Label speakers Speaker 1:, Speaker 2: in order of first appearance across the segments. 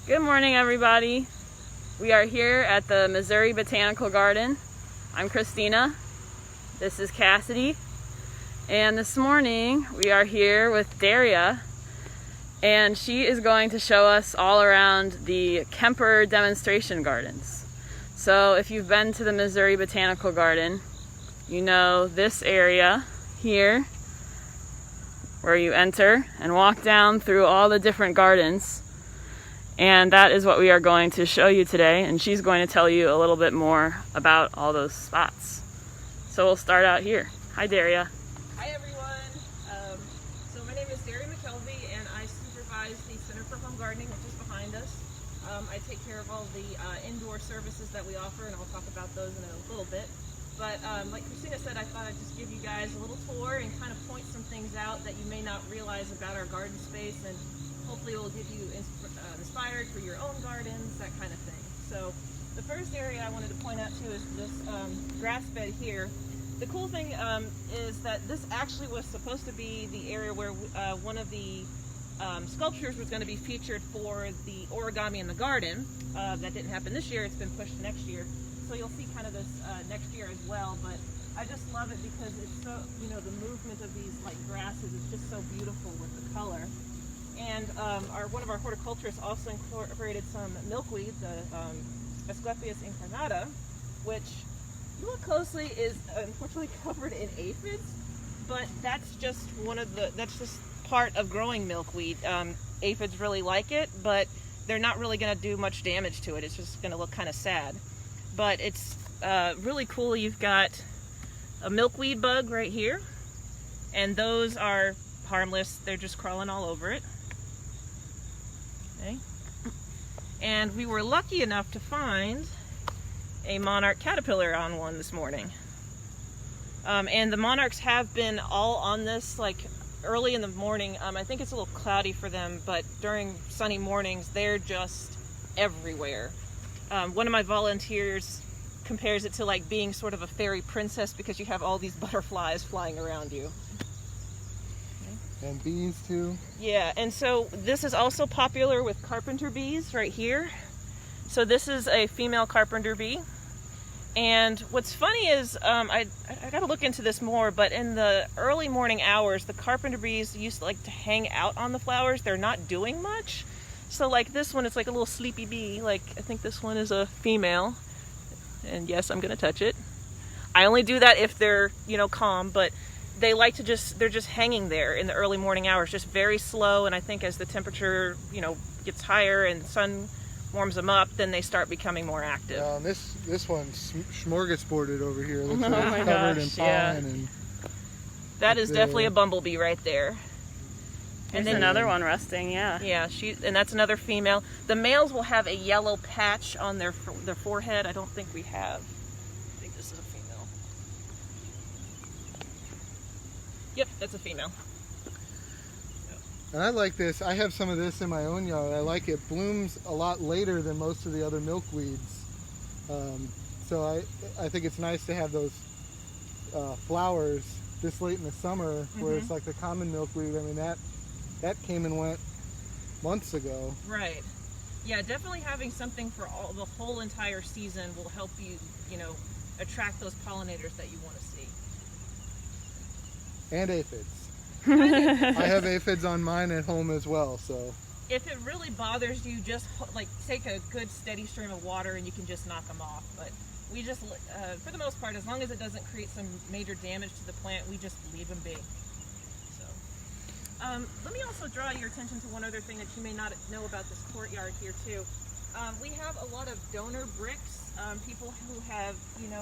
Speaker 1: Good morning, everybody. We are here at the Missouri Botanical Garden. I'm Christina. This is Cassidy. And this morning we are here with Daria, and she is going to show us all around the Kemper Demonstration Gardens. So if you've been to the Missouri Botanical Garden, you know this area here where you enter and walk down through all the different gardens. And that is what we are going to show you today, and she's going to tell you a little bit more about all those spots. So we'll start out here. Hi, Daria.
Speaker 2: Hi, everyone. So my name is Daria McKelvey, and I supervise the Center for Home Gardening, which is behind us. I take care of all the indoor services that we offer, and I'll talk about those in a little bit. But like Christina said, I thought I'd just give you guys a little tour and kind of point some things out that you may not realize about our garden space, and hopefully it will give you inspired for your own gardens, that kind of thing. So the first area I wanted to point out too is this grass bed here. The cool thing is that this actually was supposed to be the area where one of the sculptures was going to be featured for the origami in the garden. That didn't happen this year. It's been pushed to next year. So you'll see kind of this next year as well. But I just love it because it's so, the movement of these like grasses is just so beautiful with the color. And one of our horticulturists also incorporated some milkweed, the Asclepias incarnata, which, if you look closely, is unfortunately covered in aphids. But that's just that's just part of growing milkweed. Aphids really like it, but they're not really going to do much damage to it. It's just going to look kind of sad. But it's really cool. You've got a milkweed bug right here, and those are harmless. They're just crawling all over it. Okay. And we were lucky enough to find a Monarch Caterpillar on one this morning. And the monarchs have been all on this like early in the morning. I think it's a little cloudy for them, but during sunny mornings, they're just everywhere. One of my volunteers compares it to like being sort of a fairy princess because you have all these butterflies flying around you.
Speaker 3: And bees too.
Speaker 2: Yeah, and so this is also popular with Carpenter Bees right here. So this is a female Carpenter Bee. And what's funny is, I got to look into this more, but in the early morning hours, the Carpenter Bees used to like to hang out on the flowers. They're not doing much. So like this one, it's like a little sleepy bee. Like I think this one is a female. And yes, I'm going to touch it. I only do that if they're, calm, but they like to they're just hanging there in the early morning hours, just very slow. And I think as the temperature, gets higher and the sun warms them up, then they start becoming more active.
Speaker 3: And this one's smorgasborded over here. Looks
Speaker 1: Oh
Speaker 3: like
Speaker 1: my
Speaker 3: it's covered in
Speaker 1: gosh,
Speaker 3: pollen.
Speaker 1: yeah.
Speaker 3: And
Speaker 2: That is definitely a bumblebee right there.
Speaker 1: And then another one resting, yeah.
Speaker 2: Yeah, and that's another female. The males will have a yellow patch on their forehead. I don't think we have. I think this is a female. Yep, that's a female.
Speaker 3: And I like this. I have some of this in my own yard. I like it. Blooms a lot later than most of the other milkweeds. So I think it's nice to have those flowers this late in the summer, where it's like the common milkweed. I mean, that came and went months ago.
Speaker 2: Right. Yeah, definitely having something for the whole entire season will help you, attract those pollinators that you want to see.
Speaker 3: And aphids. I have aphids on mine at home as well, so.
Speaker 2: If it really bothers you, just take a good steady stream of water and you can just knock them off. But we just, for the most part, as long as it doesn't create some major damage to the plant, we just leave them be. So, let me also draw your attention to one other thing that you may not know about this courtyard here too. We have a lot of donor bricks, people who have,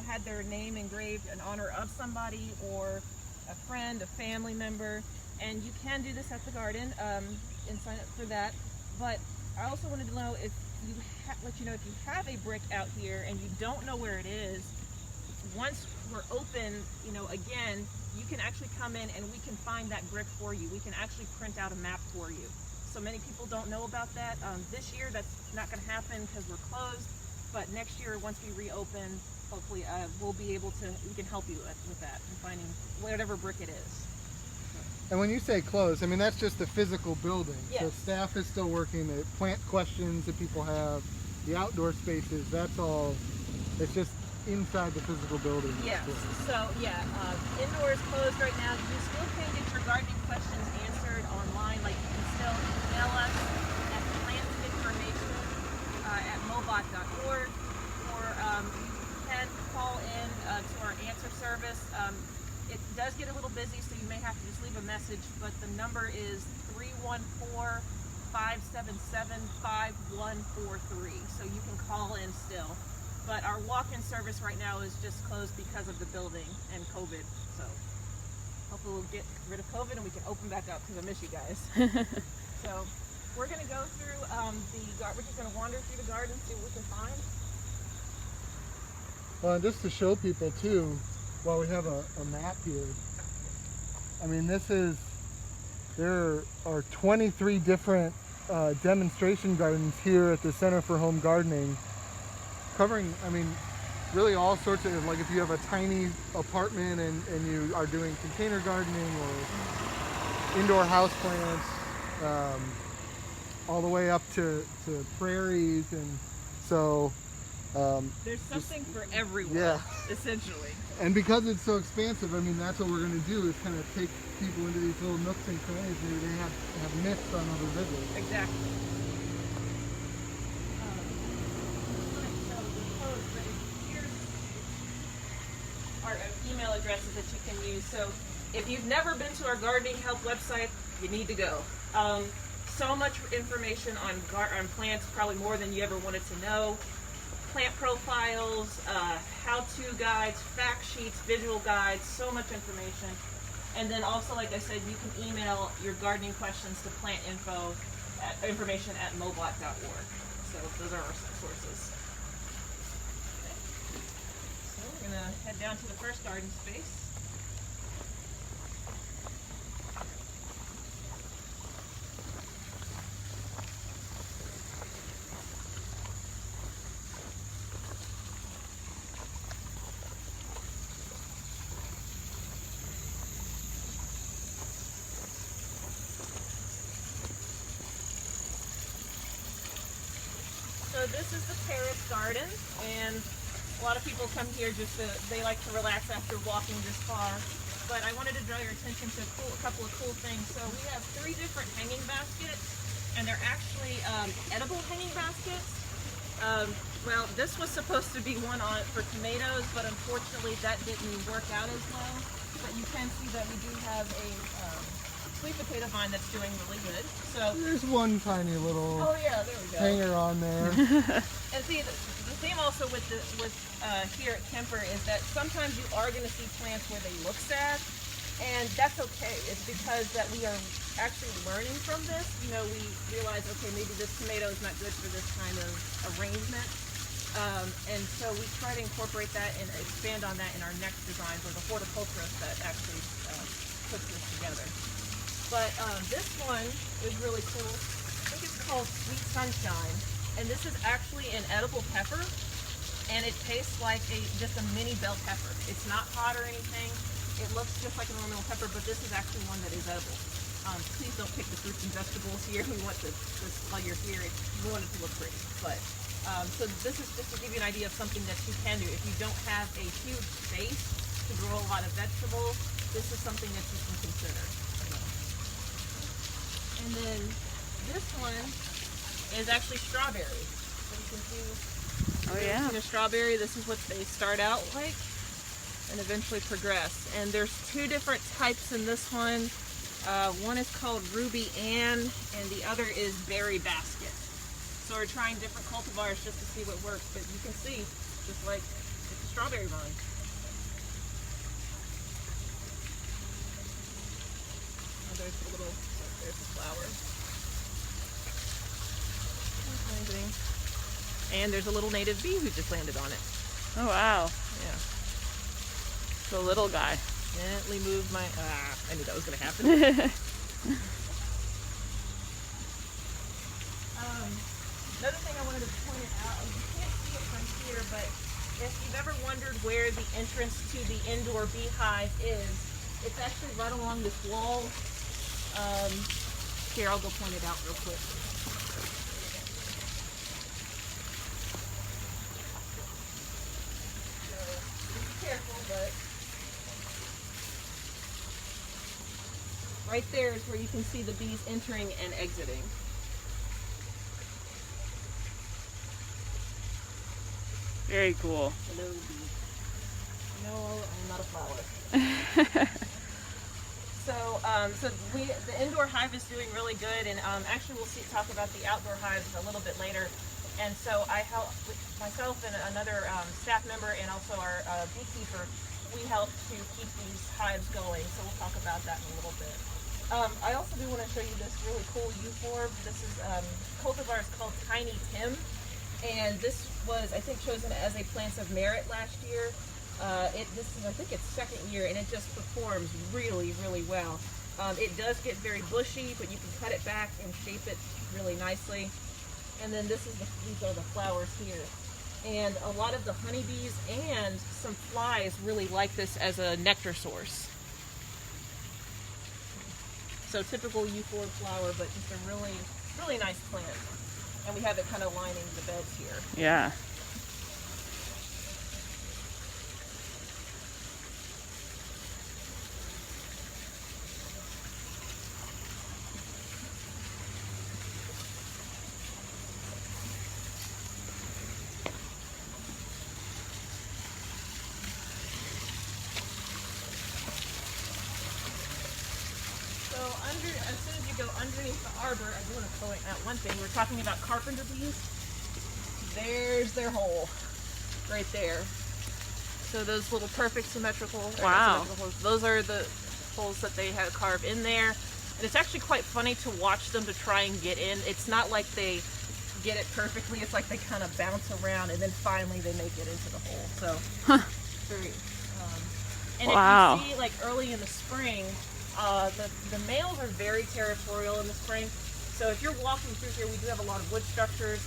Speaker 2: had their name engraved in honor of somebody or a friend, a family member, and you can do this at the garden and sign up for that. But I also wanted to know if you let you know if you have a brick out here and you don't know where it is. Once we're open, again, you can actually come in and we can find that brick for you. We can actually print out a map for you. So many people don't know about that. This year, that's not going to happen because we're closed. But next year, once we reopen, hopefully we can help you with that and finding whatever brick it is.
Speaker 3: And when you say closed, I mean that's just the physical building.
Speaker 2: Yes.
Speaker 3: So staff is still working, the plant questions that people have, the outdoor spaces, that's all, it's just inside the physical building.
Speaker 2: Yes. So yeah, indoor is closed right now. You still can get your gardening questions answered online. Like you can still email us at plantinformation@mobot.org, or you can call in to our answer service. It does get a little busy, so you may have to just leave a message, but the number is 314-577-5143, so you can call in still. But our walk-in service right now is just closed because of the building and COVID, so hopefully we'll get rid of COVID and we can open back up, because I miss you guys. So we're going to go through we're just going to wander through the garden, see what we can find.
Speaker 3: Well, and just to show people too, while we have a map here, I mean there are 23 different demonstration gardens here at the Center for Home Gardening, covering, I mean, really all sorts of, like if you have a tiny apartment and you are doing container gardening or indoor house plants, all the way up to prairies, and so
Speaker 2: there's something for everyone,
Speaker 3: yeah.
Speaker 2: essentially.
Speaker 3: And because it's so expansive, I mean, that's what we're going to do, is kind of take people into these little nooks and crannies maybe they have missed on other visits.
Speaker 2: Exactly. Our email addresses that you can use. So if you've never been to our gardening help website, you need to go. So much information on plants, probably more than you ever wanted to know. Plant profiles, how-to guides, fact sheets, visual guides, so much information. And then also, like I said, you can email your gardening questions to information@mobot.org. So those are our sources. Okay. So we're going to head down to the first garden space. So this is the terrace garden, and a lot of people come here they like to relax after walking this far. But I wanted to draw your attention to a couple of cool things. So we have 3 different hanging baskets, and they're actually edible hanging baskets. Well, this was supposed to be one for tomatoes, but unfortunately that didn't work out as well. But you can see that we do have a sweet potato vine that's doing really good. So
Speaker 3: There's one tiny little
Speaker 2: yeah, there we go.
Speaker 3: hanger on there.
Speaker 2: And see, the theme also with here at Kemper is that sometimes you are going to see plants where they look sad, and that's okay. It's because that we are actually learning from this. You know, we realize, okay, maybe this tomato is not good for this kind of arrangement. And so we try to incorporate that and expand on that in our next designs, or the horticulturist that actually puts this together. But this one is really cool. I think it's called Sweet Sunshine, and this is actually an edible pepper, and it tastes like just a mini bell pepper. It's not hot or anything. It looks just like an ornamental pepper, but this is actually one that is edible. Please don't pick the fruits and vegetables here. We want this while you're here. We want it to look pretty. But so this is just to give you an idea of something that you can do. If you don't have a huge space to grow a lot of vegetables, this is something that you can consider. And then this one is actually strawberry. So you can see,
Speaker 1: yeah.
Speaker 2: a strawberry, this is what they start out like and eventually progress. And there's 2 different types in this one. One is called Ruby Ann, and the other is Berry Basket. So we're trying different cultivars just to see what works, but you can see, just like it's a strawberry vine. Oh, there's the flower. And there's a little native bee who just landed on it.
Speaker 1: Oh, wow.
Speaker 2: Yeah.
Speaker 1: The little guy.
Speaker 2: Gently move my... I knew that was going to happen. Another thing I wanted to point out, you can't see it from here, but if you've ever wondered where the entrance to the indoor beehive is, it's actually right along this wall Here, I'll go point it out real quick. So, be careful, but right there is where you can see the bees entering and exiting.
Speaker 1: Very cool.
Speaker 2: Hello, bee. No, I'm not a flower. So the indoor hive is doing really good, and actually we'll talk about the outdoor hives a little bit later. And so I help, myself and another staff member and also our beekeeper, we help to keep these hives going. So we'll talk about that in a little bit. I also do want to show you this really cool euphorbia. This is cultivar is called Tiny Tim, and this was, I think, chosen as a Plants of Merit last year. This is, I think, its second year, and it just performs really, really well. It does get very bushy, but you can cut it back and shape it really nicely. And then these are the flowers here. And a lot of the honeybees and some flies really like this as a nectar source. So typical euphorbia flower, but just a really, really nice plant. And we have it kind of lining the beds here.
Speaker 1: Yeah.
Speaker 2: As soon as you go underneath the arbor, I do want to point out one thing. We're talking about Carpenter Bees. There's their hole right there. So those little perfect symmetrical,
Speaker 1: wow,
Speaker 2: holes, those are the holes that they have carved in there. And it's actually quite funny to watch them to try and get in. It's not like they get it perfectly. It's like they kind of bounce around and then finally they make it into the hole. So very. And
Speaker 1: wow.
Speaker 2: If you see, like early in the spring, the males are very territorial in the spring. So if you're walking through here, we do have a lot of wood structures,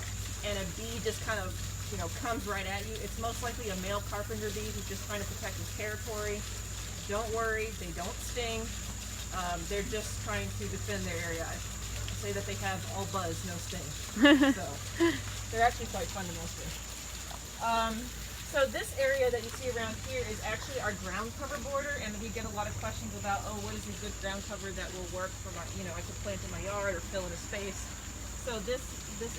Speaker 2: and a bee just kind of, comes right at you. It's most likely a male carpenter bee who's just trying to protect his territory. Don't worry, they don't sting. They're just trying to defend their area. I say that they have all buzz, no sting. So they're actually quite fun to mess with. So this area that you see around here is actually our ground cover border, and we get a lot of questions about, what is a good ground cover that will work for my, I could plant in my yard or fill in a space. So this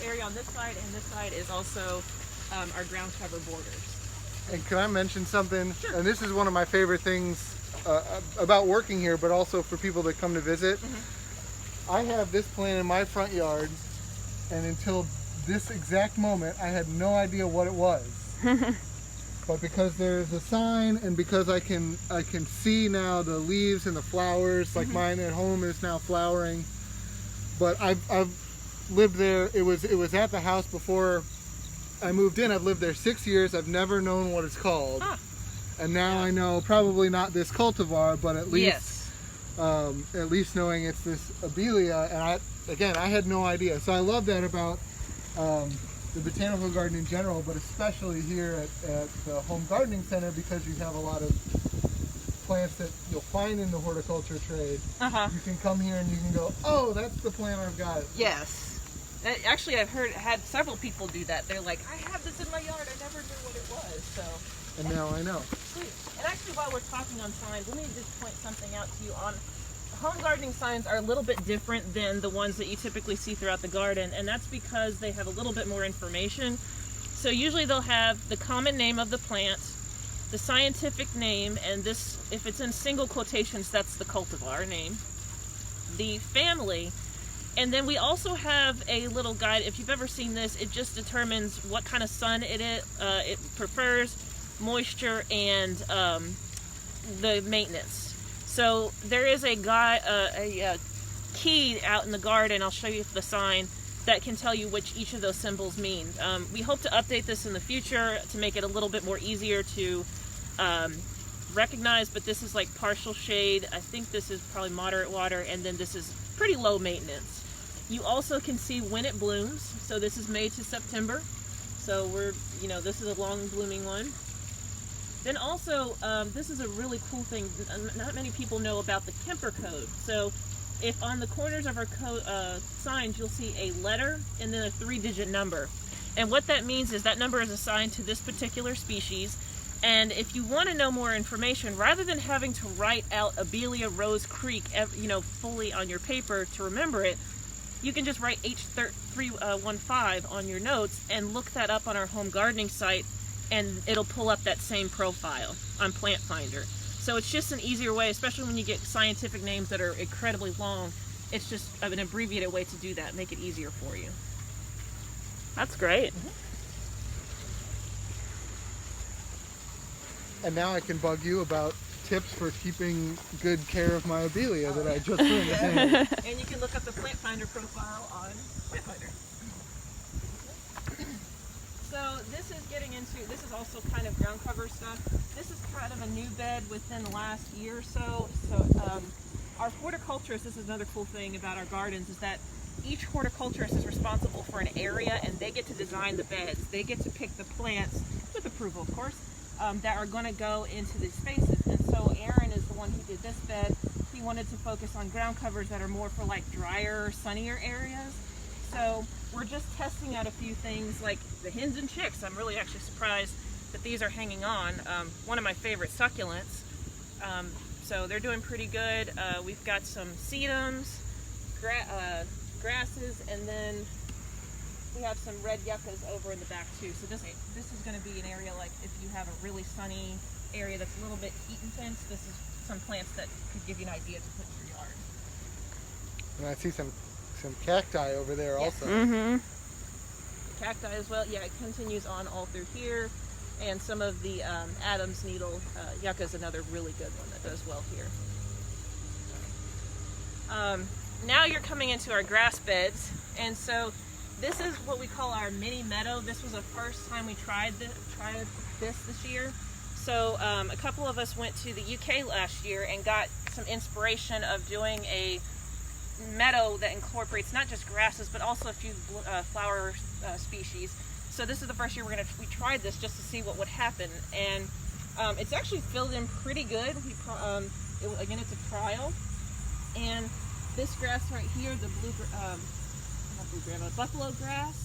Speaker 2: area on this side and this side is also our ground cover borders.
Speaker 3: And can I mention something?
Speaker 2: Sure.
Speaker 3: And this is one of my favorite things about working here, but also for people that come to visit. I have this plant in my front yard, and until this exact moment, I had no idea what it was. But because there's a sign, and because I can see now the leaves and the flowers, like mine at home is now flowering. But I've lived there. It was at the house before I moved in. I've lived there 6 years. I've never known what it's called, and now I know. Probably not this cultivar, but at least at least knowing it's this abelia. And I had no idea. So I love that about the botanical garden in general, but especially here at the home gardening center, because you have a lot of plants that you'll find in the horticulture trade. You can come here and you can go, oh, that's the plant I've got.
Speaker 2: Yes. Actually, I've had several people do that. They're like, I have this in my yard. I never knew what it was. So.
Speaker 3: And now I know.
Speaker 2: Sweet. And actually, while we're talking on signs, let me just point something out to you. Home gardening signs are a little bit different than the ones that you typically see throughout the garden, and that's because they have a little bit more information. So usually they'll have the common name of the plant, the scientific name, and this, if it's in single quotations, that's the cultivar name, the family, and then we also have a little guide. If you've ever seen this, it just determines what kind of sun it prefers, moisture, and the maintenance. So there is a key out in the garden, I'll show you the sign, that can tell you which each of those symbols mean. We hope to update this in the future to make it a little bit more easier to recognize, but this is like partial shade. I think this is probably moderate water, and then this is pretty low maintenance. You also can see when it blooms. So this is May to September. So this is a long blooming one. Then also, this is a really cool thing. Not many people know about the Kemper code. So if on the corners of our signs you'll see a letter and then a 3-digit number. And what that means is that number is assigned to this particular species. And if you want to know more information, rather than having to write out Abelia Rose Creek, fully on your paper to remember it, you can just write H315 on your notes and look that up on our home gardening site, and it'll pull up that same profile on Plant Finder. So it's just an easier way, especially when you get scientific names that are incredibly long. It's just an abbreviated way to do that, make it easier for you.
Speaker 1: That's great.
Speaker 3: And now I can bug you about tips for keeping good care of my Abelia that I just learned.
Speaker 2: And you can look up the Plant Finder profile on Plant Finder. So this is also kind of ground cover stuff. This is kind of a new bed within the last year or so. So our horticulturist, this is another cool thing about our gardens, is that each horticulturist is responsible for an area, and they get to design the beds. They get to pick the plants, with approval of course, that are going to go into these spaces. And so Aaron is the one who did this bed. He wanted to focus on ground covers that are more for like drier, sunnier areas. So we're just testing out a few things like the hens and chicks. I'm really actually surprised that these are hanging on. One of my favorite succulents. So they're doing pretty good. We've got some sedums, grasses, and then we have some red yuccas over in the back too. So this is going to be an area like if you have a really sunny area that's a little bit heat intense, this is some plants that could give you an idea to put in your yard.
Speaker 3: And I see some cacti over there also.
Speaker 1: Mm-hmm.
Speaker 2: Cacti as well. Yeah, it continues on all through here. And some of the Adam's needle yucca is another really good one that does well here. Now you're coming into our grass beds, and so this is what we call our mini meadow. This was the first time we tried this year. So a couple of us went to the UK last year and got some inspiration of doing a meadow that incorporates not just grasses but also a few flower species. So this is the first year we tried this just to see what would happen, and it's actually filled in pretty good. Again, it's a trial, and this grass right here, the buffalo grass,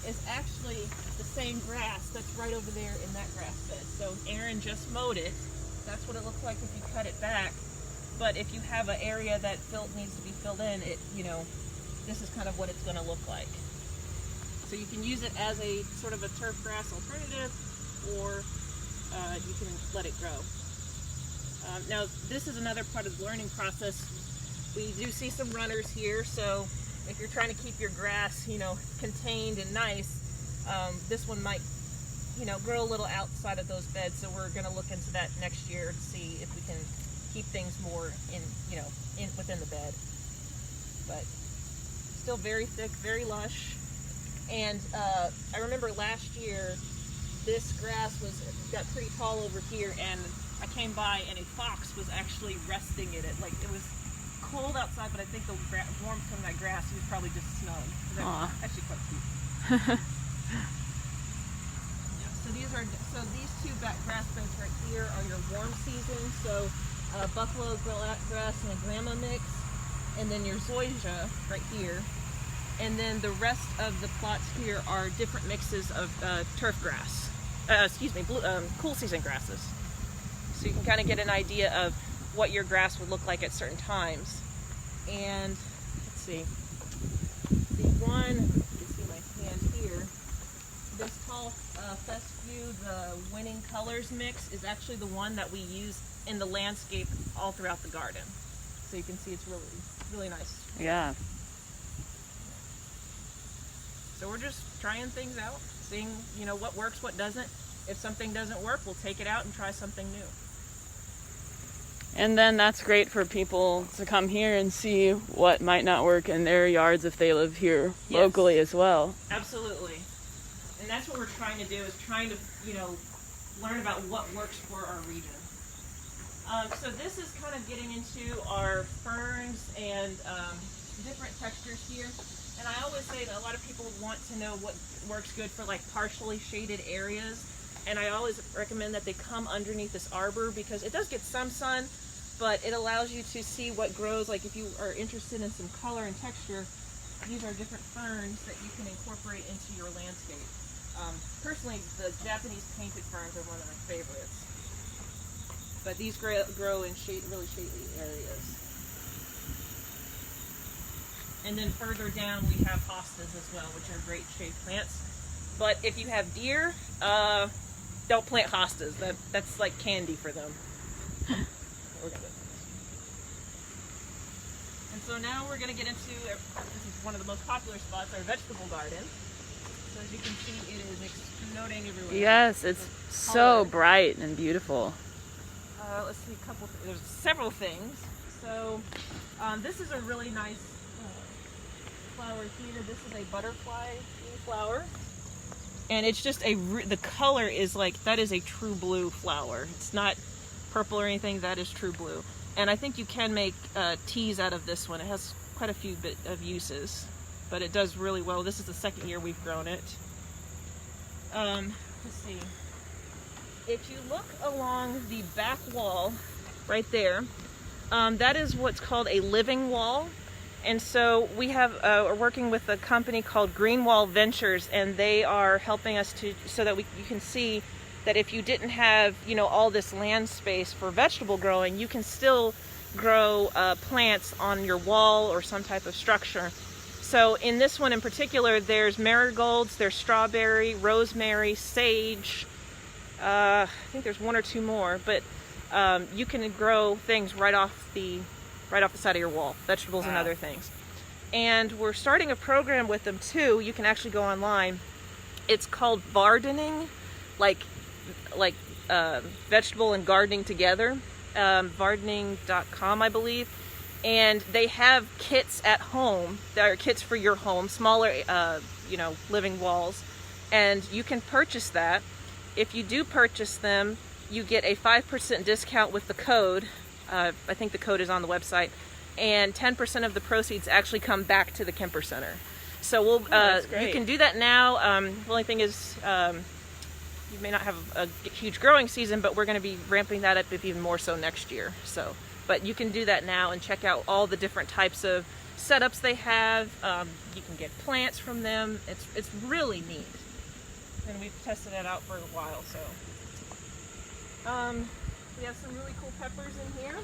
Speaker 2: is actually the same grass that's right over there in that grass bed. So Aaron just mowed it. That's what it looks like if you cut it back. But if you have an area that needs to be filled in, this is kind of what it's going to look like. So you can use it as a sort of a turf grass alternative, or you can let it grow. Now this is another part of the learning process. We do see some runners here, so if you're trying to keep your grass, contained and nice, this one might, grow a little outside of those beds. So we're going to look into that next year to see if we can keep things more within the bed. But still very thick, very lush. And I remember last year, this grass got pretty tall over here, and I came by and a fox was actually resting in it. Like, it was cold outside, but I think the warmth from that grass, he was probably just snug. That's actually quite cute. Yeah, so these two grass beds right here are your warm season. So buffalo grass and a grama mix, and then your zoysia right here. And then the rest of the plots here are different mixes of turf grass. Cool season grasses. So you can kind of get an idea of what your grass would look like at certain times. And let's see, the one, you can see my hand here, this tall fescue, the winning colors mix, is actually the one that we use in the landscape all throughout the garden. So you can see it's really, really nice.
Speaker 1: Yeah.
Speaker 2: So we're just trying things out, seeing, what works, what doesn't. If something doesn't work, we'll take it out and try something new.
Speaker 1: And then that's great for people to come here and see what might not work in their yards if they live here locally as well.
Speaker 2: Absolutely. And that's what we're trying to do, is trying to, learn about what works for our region. So this is kind of getting into our ferns and different textures here. And I always say that a lot of people want to know what works good for like partially shaded areas. And I always recommend that they come underneath this arbor, because it does get some sun, but it allows you to see what grows. Like if you are interested in some color and texture, these are different ferns that you can incorporate into your landscape. Personally, the Japanese painted ferns are one of my favorites, but these grow in really shady areas. And then further down we have hostas as well, which are great shade plants. But if you have deer, don't plant hostas. That's like candy for them. And so now we're going to get into, this is one of the most popular spots, our vegetable garden. So as you can see, it is exploding everywhere.
Speaker 1: Yes, it's so bright and beautiful.
Speaker 2: Let's see, there's several things. So this is a really nice flower here. This is a butterfly flower. And it's just the color is like, that is a true blue flower. It's not purple or anything, that is true blue. And I think you can make teas out of this one. It has quite a few bit of uses, but it does really well. This is the second year we've grown it. Let's see. If you look along the back wall right there, that is what's called a living wall. And so we are working with a company called Greenwall Ventures, and they are helping us so that you can see that if you didn't have, all this land space for vegetable growing, you can still grow plants on your wall or some type of structure. So in this one in particular, there's marigolds, there's strawberry, rosemary, sage. I think there's one or two more, but you can grow things right off the side of your wall, vegetables and other things. And we're starting a program with them too. You can actually go online. It's called Vardening, like vegetable and gardening together. Vardening.com, I believe. And they have kits at home that are kits for your home, smaller, living walls. And you can purchase that. If you do purchase them, you get a 5% discount with the code. I think the code is on the website, and 10% of the proceeds actually come back to the Kemper Center. So you can do that now. The only thing is you may not have a huge growing season, but we're going to be ramping that up even more so next year. But you can do that now and check out all the different types of setups they have. You can get plants from them. It's really neat, and we've tested it out for a while. So. We have some really cool peppers in here.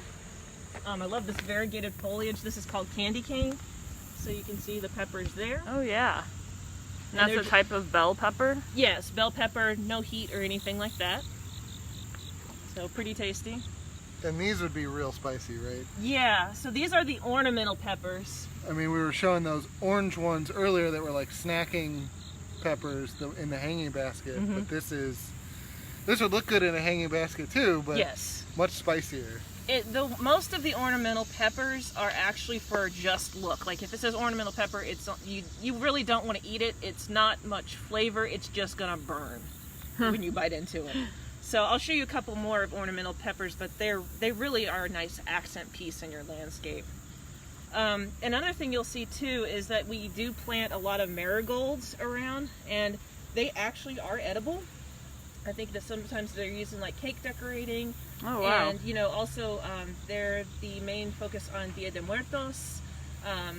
Speaker 2: I love this variegated foliage. This is called candy cane. So you can see the peppers there.
Speaker 1: Oh yeah. And that's a type of bell pepper?
Speaker 2: Yes, bell pepper, no heat or anything like that. So pretty tasty.
Speaker 3: And these would be real spicy, right?
Speaker 2: Yeah, so these are the ornamental peppers.
Speaker 3: I mean, we were showing those orange ones earlier that were like snacking peppers in the hanging basket, but this would look good in a hanging basket too, but
Speaker 2: yes,
Speaker 3: much spicier.
Speaker 2: Most of the ornamental peppers are actually for just look. Like if it says ornamental pepper, you really don't want to eat it. It's not much flavor. It's just gonna burn when you bite into it. So I'll show you a couple more of ornamental peppers, but they really are a nice accent piece in your landscape. Another thing you'll see too is that we do plant a lot of marigolds around, and they actually are edible. I think that sometimes they're used in like cake decorating.
Speaker 1: Oh wow!
Speaker 2: And also they're the main focus on Dia de Muertos. I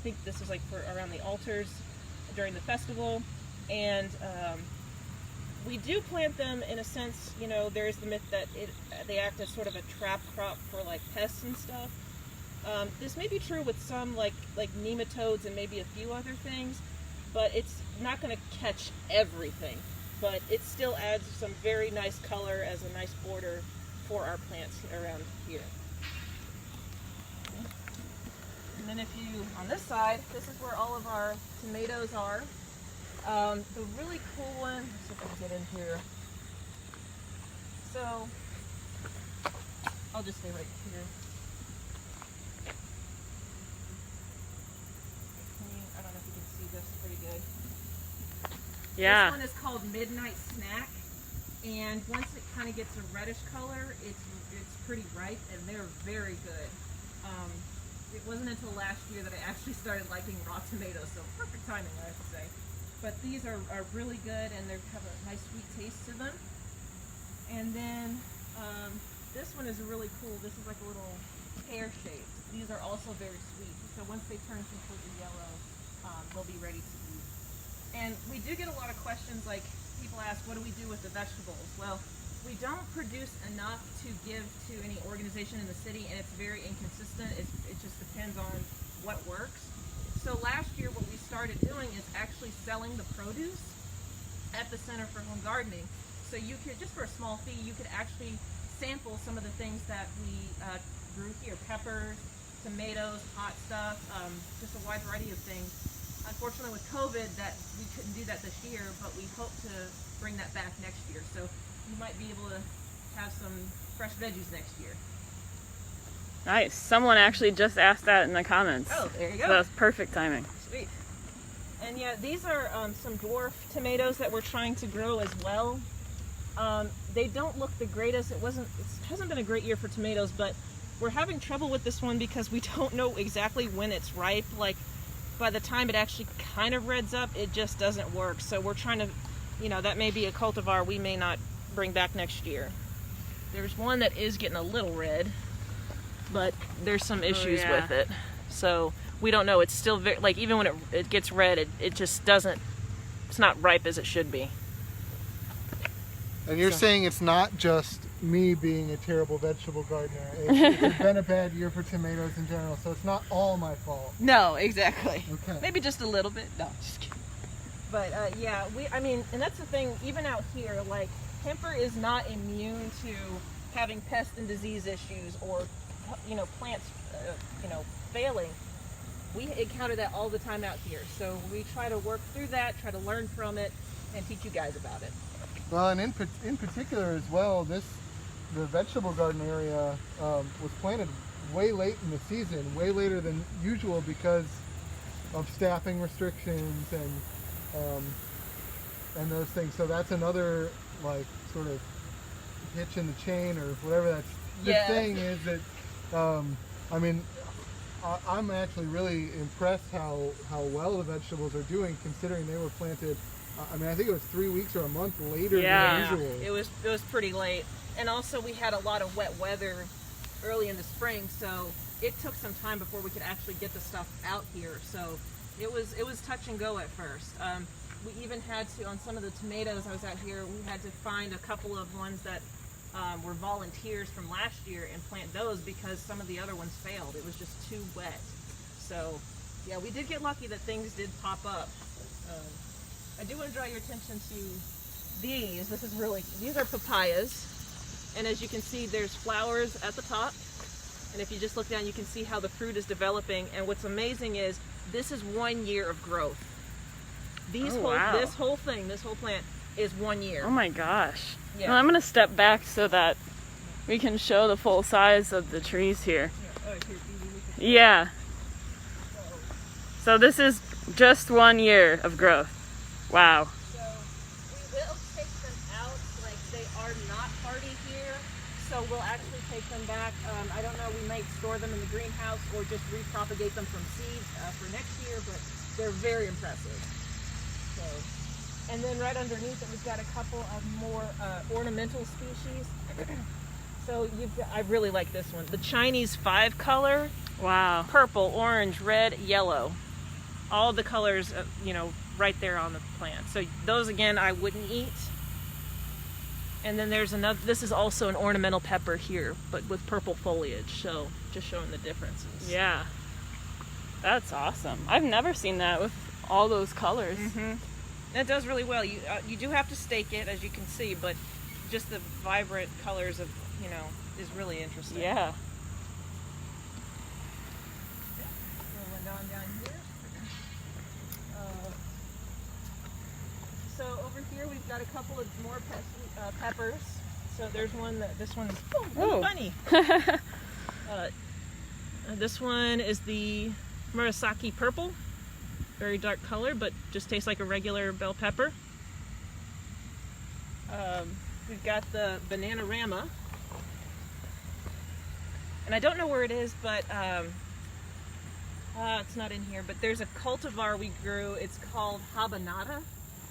Speaker 2: think this is like for around the altars during the festival, and we do plant them in a sense. There's the myth that they act as sort of a trap crop for like pests and stuff. This may be true with some like nematodes and maybe a few other things, but it's not going to catch everything. But it still adds some very nice color as a nice border for our plants around here. And then on this side, this is where all of our tomatoes are. The really cool one, let's see if I can get in here. So, I'll just stay right here. I don't know if you can see this pretty good.
Speaker 1: Yeah.
Speaker 2: This one is called Midnight Snack, and once it kind of gets a reddish color, it's pretty ripe, and they're very good. It wasn't until last year that I actually started liking raw tomatoes, so perfect timing, I have to say. But these are really good, and they have a nice sweet taste to them. And then This one is really cool. This is like a little pear shape. These are also very sweet. So once they turn completely yellow, they'll be ready to eat. And we do get a lot of questions, like people ask, what do we do with the vegetables? Well, we don't produce enough to give to any organization in the city, and it's very inconsistent. It just depends on what works. So last year what we started doing is actually selling the produce at the Center for Home Gardening. So you could, just for a small fee, you could actually sample some of the things that we grew here. Peppers, tomatoes, hot stuff, just a wide variety of things. Unfortunately with COVID that we couldn't do that this year, but we hope to bring that back next year. So you might be able to have some fresh veggies next year.
Speaker 1: Nice. Someone actually just asked that in the comments.
Speaker 2: Oh, there you go.
Speaker 1: So that's perfect timing.
Speaker 2: Sweet. And yeah, these are some dwarf tomatoes that we're trying to grow as well. They don't look the greatest. It hasn't been a great year for tomatoes, but we're having trouble with this one because we don't know exactly when it's ripe. Like by the time it actually kind of reds up, it just doesn't work. So we're trying to, that may be a cultivar we may not bring back next year. There's one that is getting a little red, but there's some issues with it. So we don't know. It's still very, like, even when it gets red, it just doesn't, it's not ripe as it should be.
Speaker 3: And you're saying it's not just me being a terrible vegetable gardener. It's been a bad year for tomatoes in general, so it's not all my fault.
Speaker 2: No, exactly.
Speaker 3: Okay.
Speaker 2: Maybe just a little bit. No, just kidding. But yeah, and that's the thing, even out here, like, Kemper is not immune to having pest and disease issues or, plants, failing. We encounter that all the time out here. So we try to work through that, try to learn from it, and teach you guys about it.
Speaker 3: Well, and in particular as well, the vegetable garden area was planted way late in the season, way later than usual because of staffing restrictions and those things. So that's another, like, sort of hitch in the chain or whatever that's the thing is that I'm actually really impressed how well the vegetables are doing considering they were planted. I think it was 3 weeks or a month later than usual.
Speaker 2: It was pretty late, and also we had a lot of wet weather early in the spring, so it took some time before we could actually get the stuff out here. So it was touch and go at first. We even had to, on some of the tomatoes I was out here, we had to find a couple of ones that were volunteers from last year and plant those because some of the other ones failed. It was just too wet. So yeah, we did get lucky that things did pop up. I do want to draw your attention to these. These are papayas. And as you can see, there's flowers at the top. And if you just look down, you can see how the fruit is developing. And what's amazing is this is 1 year of growth. This whole plant is 1 year.
Speaker 1: Oh my gosh.
Speaker 2: Yeah.
Speaker 1: Well, I'm going to step back so that we can show the full size of the trees here. Yeah. So this is just 1 year of growth. Wow.
Speaker 2: So we will take them out, like they are not hardy here. So we'll actually take them back. I don't know, we might store them in the greenhouse or just repropagate them from seeds for next year, but they're very impressive. So, and then right underneath it, we've got a couple of more ornamental species. So I really like this one. The Chinese 5-color.
Speaker 1: Wow.
Speaker 2: Purple, orange, red, yellow. All the colors, right there on the plant. So those, again, I wouldn't eat. And then there's another, this is also an ornamental pepper here, but with purple foliage. So just showing the differences.
Speaker 1: Yeah. That's awesome. I've never seen that with all those colors.
Speaker 2: Mm-hmm. It does really well. You do have to stake it, as you can see, but just the vibrant colors of, is really interesting.
Speaker 1: Yeah.
Speaker 2: Down here. So over here we've got a couple of more peppers. So there's this one's funny. This one is the Murasaki purple, very dark color, but just tastes like a regular bell pepper. We've got the Bananarama, and I don't know where it is, but it's not in here, but there's a cultivar we grew. It's called habanada.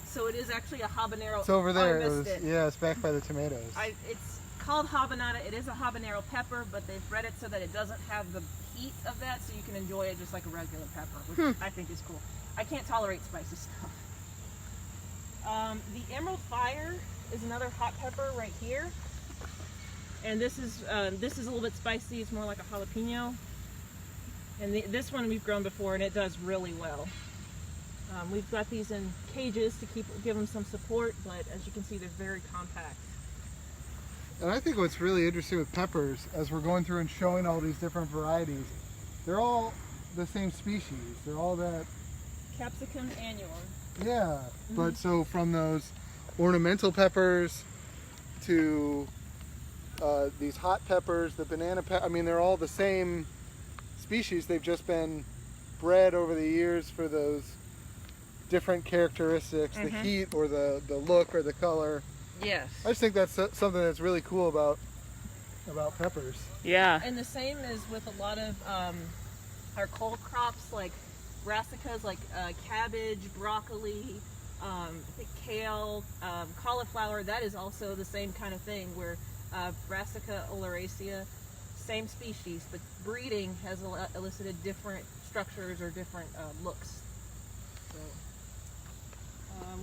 Speaker 2: So it is actually a habanero.
Speaker 3: It's over there.
Speaker 2: Oh, I missed it.
Speaker 3: Yeah, it's back by the tomatoes.
Speaker 2: It's called habanada. It is a habanero pepper, but they've bred it so that it doesn't have the heat of that, so you can enjoy it just like a regular pepper, which I think is cool. I can't tolerate spicy stuff. The Emerald Fire is another hot pepper right here, and this is a little bit spicy. It's more like a jalapeno. And this one we've grown before, and it does really well. We've got these in cages to give them some support, but as you can see, they're very compact.
Speaker 3: And I think what's really interesting with peppers, as we're going through and showing all these different varieties, they're all the same species. They're all that
Speaker 2: Capsicum annuum.
Speaker 3: Yeah, but so from those ornamental peppers to these hot peppers, the banana pepper, I mean, they're all the same species. They've just been bred over the years for those different characteristics, the heat or the look or the color.
Speaker 2: Yes.
Speaker 3: I just think that's something that's really cool about peppers.
Speaker 1: Yeah.
Speaker 2: And the same is with a lot of our cold crops, like brassicas, like cabbage, broccoli, I think kale, cauliflower. That is also the same kind of thing, where Brassica oleracea, same species, but breeding has elicited different structures or different looks. So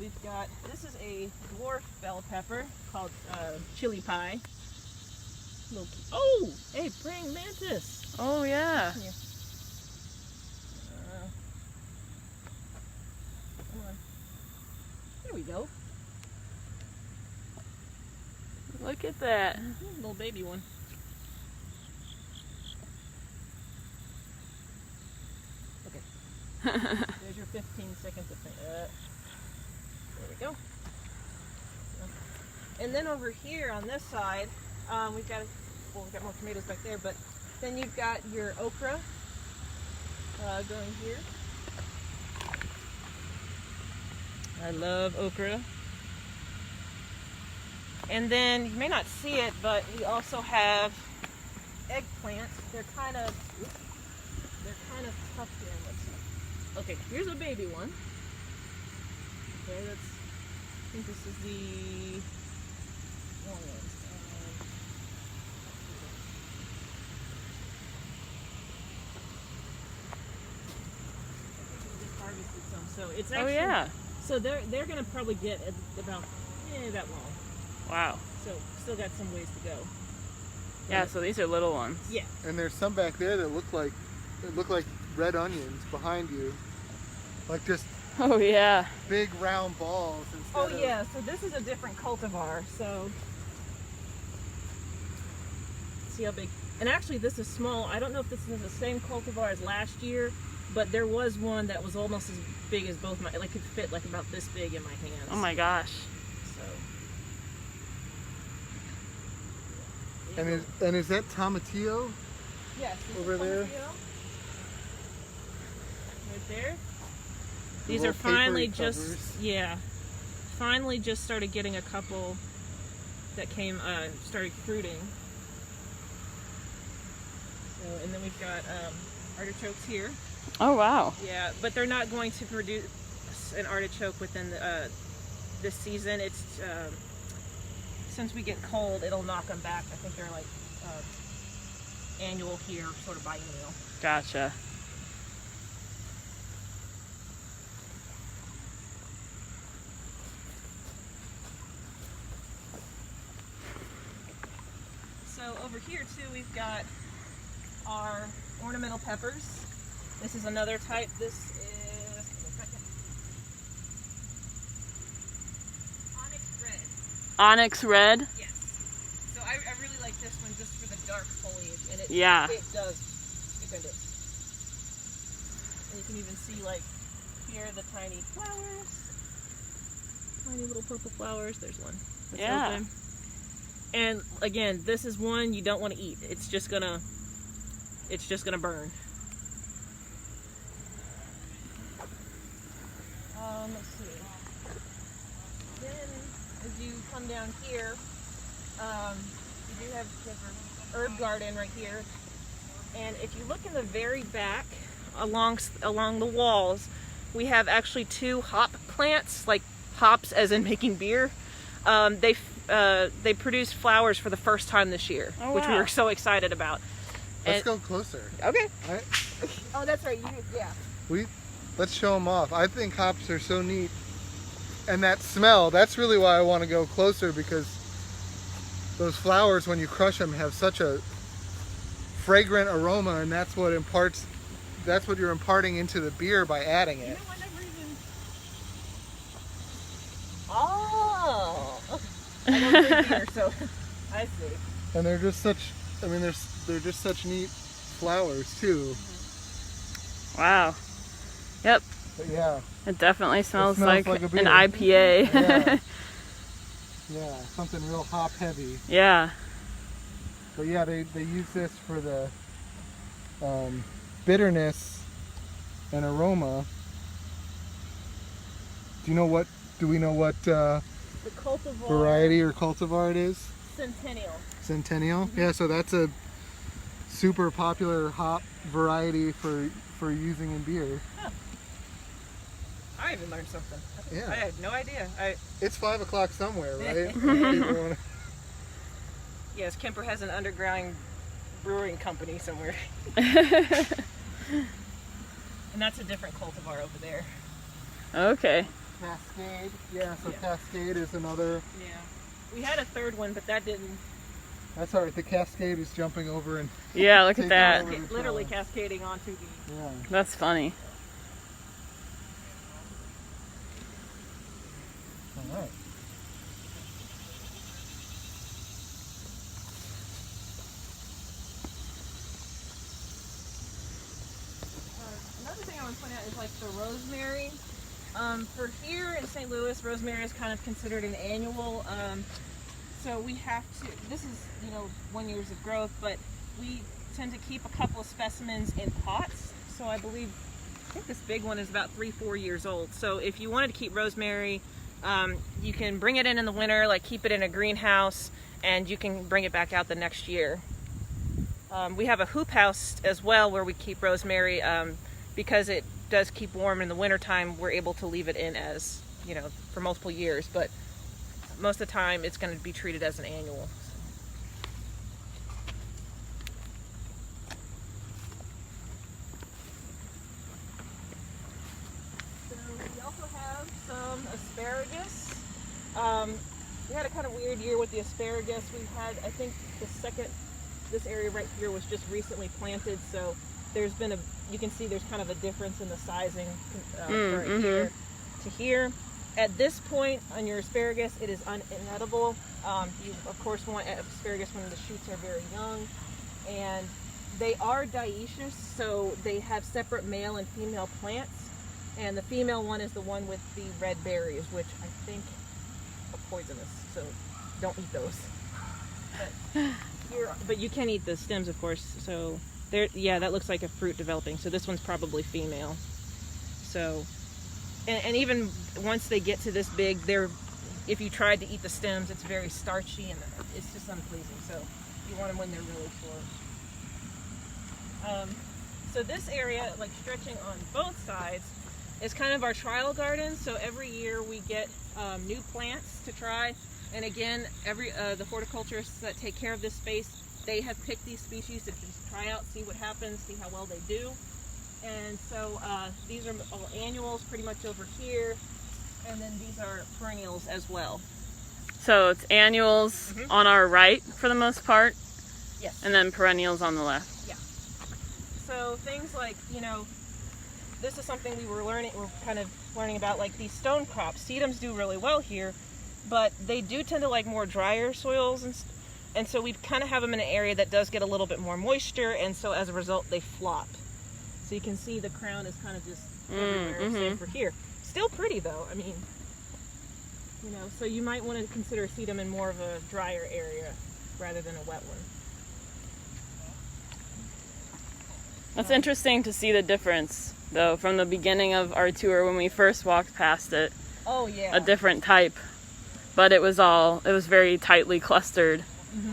Speaker 2: we've got, this is a dwarf bell pepper called chili pie. Oh, hey, praying mantis.
Speaker 1: Oh yeah.
Speaker 2: Come on. There we go.
Speaker 1: Look at that.
Speaker 2: Little baby one. Okay. There's your 15 seconds of thing. There we go. And then over here on this side, we've got more tomatoes back there, but then you've got your okra growing here. I love okra. And then you may not see it, but we also have eggplants. They're kind of tough here. Let's see. Okay, here's a baby one. Okay, I think this is the one. Harvested some, so it's actually.
Speaker 1: Oh yeah.
Speaker 2: So they're gonna probably get about that long.
Speaker 1: Wow.
Speaker 2: So still got some ways to go.
Speaker 1: Yeah. So these are little ones.
Speaker 2: Yeah.
Speaker 3: And there's some back there that look like red onions behind you, like just
Speaker 1: Oh yeah.
Speaker 3: big round balls instead
Speaker 2: Oh
Speaker 3: of.
Speaker 2: yeah. So this is a different cultivar. So see how big. And actually, this is small. I don't know if this is the same cultivar as last year, but there was one that was almost as big as both my, like could fit like about this big in my hands.
Speaker 1: Oh my gosh.
Speaker 2: So.
Speaker 3: And is that Tomatillo?
Speaker 2: Yes. this
Speaker 3: Over
Speaker 2: is
Speaker 3: there?
Speaker 2: Tomatillo. Right there.
Speaker 3: The
Speaker 2: These are
Speaker 3: little
Speaker 2: finally
Speaker 3: papery
Speaker 2: just
Speaker 3: covers.
Speaker 2: finally just started getting a couple that came started fruiting. So, and then we've got artichokes here.
Speaker 1: Oh wow.
Speaker 2: Yeah, but they're not going to produce an artichoke within this season. It's since we get cold, it'll knock them back. I think they're like annual here, sort of biennial.
Speaker 1: Gotcha.
Speaker 2: So over here too, we've got our ornamental peppers. This is another type. This is onyx red.
Speaker 1: Onyx red.
Speaker 2: Yes. So I really like this one just for the dark foliage, and it does stupendous. And you can even see like here the tiny flowers, tiny little purple flowers. There's one. That's open. And again, this is one you don't want to eat. It's just gonna burn. Let's see. Then, as you come down here, you do have your herb garden right here. And if you look in the very back, along the walls, we have actually two hop plants, like hops as in making beer. they produced flowers for the first time this year,
Speaker 1: Oh,
Speaker 2: which we
Speaker 1: wow.
Speaker 2: were so excited about.
Speaker 3: Let's go closer.
Speaker 2: Okay.
Speaker 3: I,
Speaker 2: Oh, that's right.
Speaker 3: let's show them off. I think hops are so neat. And that smell, that's really why I want to go closer, because those flowers, when you crush them, have such a fragrant aroma, and that's what you're imparting into the beer by adding it.
Speaker 2: I never even... Oh! I don't drink beer, so I see.
Speaker 3: And they're just such, I mean, they're just such neat flowers too.
Speaker 1: Wow. Yep.
Speaker 3: But yeah.
Speaker 1: It definitely smells,
Speaker 3: smells
Speaker 1: like
Speaker 3: like a
Speaker 1: an
Speaker 3: beer.
Speaker 1: IPA.
Speaker 3: Yeah. Yeah, something real hop heavy.
Speaker 1: Yeah.
Speaker 3: But yeah, they use this for the bitterness and aroma. Do we know what
Speaker 2: The cultivar...
Speaker 3: variety or cultivar it is?
Speaker 2: Centennial.
Speaker 3: Centennial? Yeah, so that's a super popular hop variety for using in beer.
Speaker 2: Huh. I even learned something.
Speaker 3: Yeah.
Speaker 2: I had no idea.
Speaker 3: It's 5 o'clock somewhere, right?
Speaker 2: Yes, Kemper has an underground brewing company somewhere. And that's a different cultivar over there.
Speaker 1: Okay.
Speaker 3: Cascade. Yeah, so
Speaker 2: Yeah.
Speaker 3: Cascade is another.
Speaker 2: Yeah. We had a third one, but that didn't...
Speaker 3: That's alright, the Cascade is jumping over and
Speaker 1: Yeah, look at
Speaker 3: taking
Speaker 1: that.
Speaker 3: over the
Speaker 2: literally
Speaker 3: flower.
Speaker 2: cascading onto the...
Speaker 3: Yeah.
Speaker 1: That's funny.
Speaker 3: Alright.
Speaker 2: Another thing I want to point out is like the rosemary. For here in St. Louis, rosemary is kind of considered an annual. So we have to, this is, 1 years of growth, but we tend to keep a couple of specimens in pots. So I think this big one is about 3-4 years old. So if you wanted to keep rosemary, you can bring it in the winter, like keep it in a greenhouse, and you can bring it back out the next year. We have a hoop house as well where we keep rosemary because it does keep warm in the wintertime. We're able to leave it in as, for multiple years, but most of the time it's going to be treated as an annual. So we also have some asparagus. We had a kind of weird year with the asparagus. We had, I think, this area right here was just recently planted, so there's been you can see there's kind of a difference in the sizing from here to here. At this point on your asparagus, it is inedible. You of course want asparagus when the shoots are very young, and they are dioecious, so they have separate male and female plants, and the female one is the one with the red berries, which I think are poisonous, so don't eat those. But you can eat the stems, of course. So there, yeah, that looks like a fruit developing. So this one's probably female. So, and even once they get to this big, if you tried to eat the stems, it's very starchy and it's just unpleasing. So you want them when they're really short. So this area, like stretching on both sides, is kind of our trial garden. So every year we get new plants to try. And again, the horticulturists that take care of this space, they have picked these species to just try out, see what happens, see how well they do. And so these are all annuals pretty much over here. And then these are perennials as well.
Speaker 1: So it's annuals on our right for the most part,
Speaker 2: Yes.
Speaker 1: and then perennials on the left.
Speaker 2: Yeah. So things like, this is something we're kind of learning about, like these stone crops. Sedums do really well here, but they do tend to like more drier soils, and so we kind of have them in an area that does get a little bit more moisture, and so as a result they flop. So you can see the crown is kind of just everywhere, same for here. Still pretty though, I mean, so you might want to consider sedum in more of a drier area rather than a wet one.
Speaker 1: That's interesting to see the difference, though, from the beginning of our tour when we first walked past it.
Speaker 2: Oh yeah.
Speaker 1: A different type, but it was very tightly clustered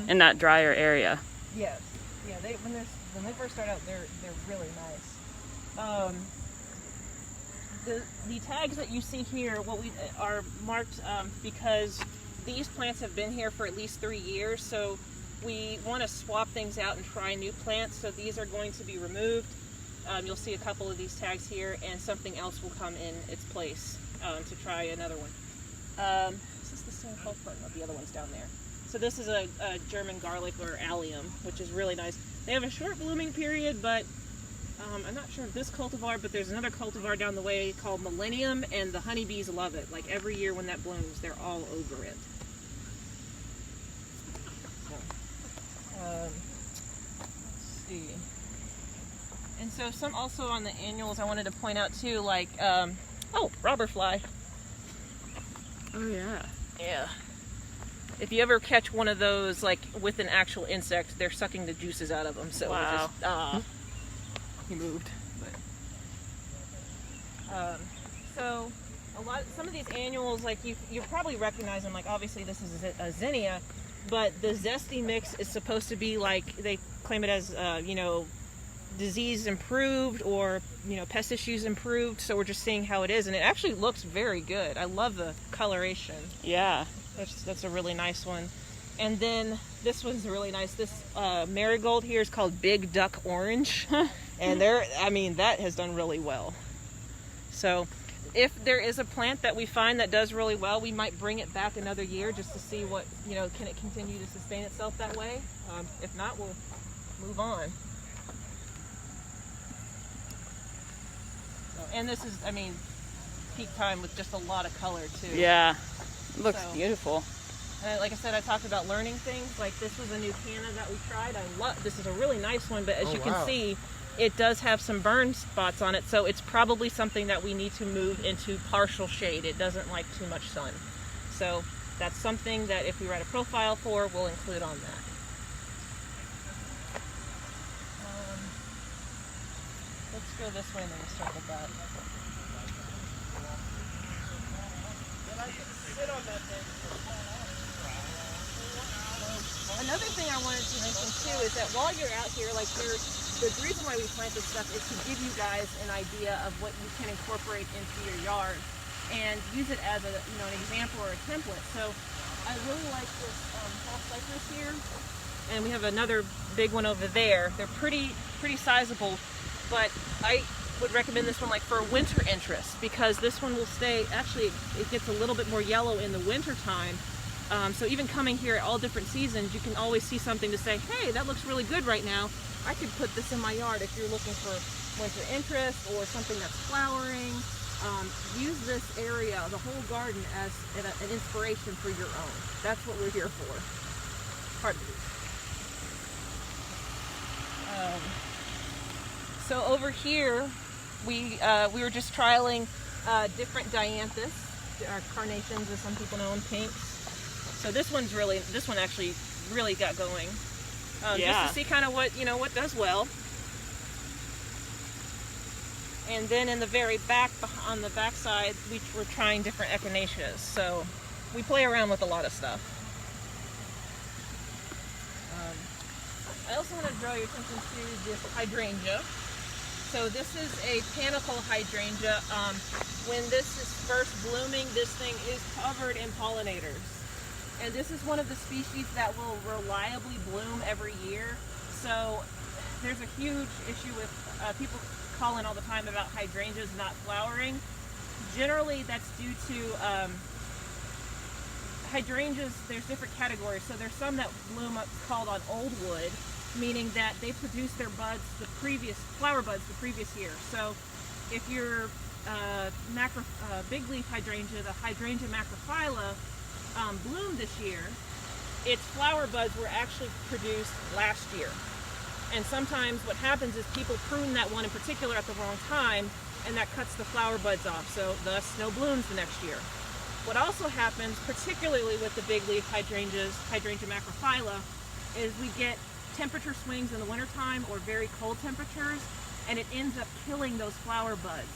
Speaker 1: in that drier area.
Speaker 2: Yes. Yeah. When they first start out, they're really nice. The tags that you see here, are marked because these plants have been here for at least 3 years, so we want to swap things out and try new plants. So these are going to be removed. You'll see a couple of these tags here, and something else will come in its place to try another one. Is this the same cultivar? No, the other one's down there. So this is a German garlic or allium, which is really nice. They have a short blooming period, but I'm not sure of this cultivar, but there's another cultivar down the way called Millennium, and the honeybees love it. Like every year when that blooms, they're all over it. So, let's see. And so some also on the annuals I wanted to point out too, like, oh, robber fly.
Speaker 1: Oh yeah.
Speaker 2: Yeah. If you ever catch one of those, like, with an actual insect, they're sucking the juices out of them. So
Speaker 1: wow.
Speaker 2: Just, he moved. But, so some of these annuals, like you probably recognize them. Like obviously this is a zinnia, but the zesty mix is supposed to be like, they claim it as you know, disease improved or, you know, pest issues improved. So we're just seeing how it is, and it actually looks very good. I love the coloration.
Speaker 1: Yeah.
Speaker 2: That's a really nice one. And then this one's really nice. This marigold here is called Big Duck Orange. And I mean, that has done really well. So if there is a plant that we find that does really well, we might bring it back another year just to see what, you know, can it continue to sustain itself that way? If not, we'll move on. So, and this is, I mean, peak time with just a lot of color too.
Speaker 1: Yeah. It looks
Speaker 2: So
Speaker 1: beautiful.
Speaker 2: And like I said, I talked about learning things. Like this was a new canna that we tried. This is a really nice one, but as you can see, it does have some burn spots on it. So it's probably something that we need to move into partial shade. It doesn't like too much sun. So that's something that if we write a profile for, we'll include on that. Let's go this way and then we'll circle back. Sit on that thing. Another thing I wanted to mention too is that while you're out here, like the reason why we plant this stuff is to give you guys an idea of what you can incorporate into your yard and use it as an example or a template. So I really like this fall cypress here, and we have another big one over there. They're pretty sizable, but I would recommend this one like for a winter interest, because this one will stay, actually it gets a little bit more yellow in the winter time. So even coming here at all different seasons, you can always see something to say, hey, that looks really good right now. I could put this in my yard if you're looking for winter interest or something that's flowering. Use this area, the whole garden, as an inspiration for your own. That's what we're here for. Pardon me. So over here, we were just trialing different dianthus, our carnations, as some people know them, pinks. So this one actually really got going. Just to see kind of what does well. And then in the very back, on the back side, we were trying different echinaceas. So we play around with a lot of stuff. I also want to draw your attention to this hydrangea. So this is a Panicle Hydrangea. When this is first blooming, this thing is covered in pollinators. And this is one of the species that will reliably bloom every year. So there's a huge issue with people calling all the time about hydrangeas not flowering. Generally, that's due to hydrangeas. There's different categories. So there's some that bloom called on old wood, meaning that they produce their buds, flower buds the previous year. So if your big leaf hydrangea, the Hydrangea macrophylla, bloomed this year, its flower buds were actually produced last year. And sometimes what happens is people prune that one in particular at the wrong time, and that cuts the flower buds off, so thus no blooms the next year. What also happens, particularly with the big leaf hydrangeas, Hydrangea macrophylla, is we get temperature swings in the wintertime or very cold temperatures, and it ends up killing those flower buds.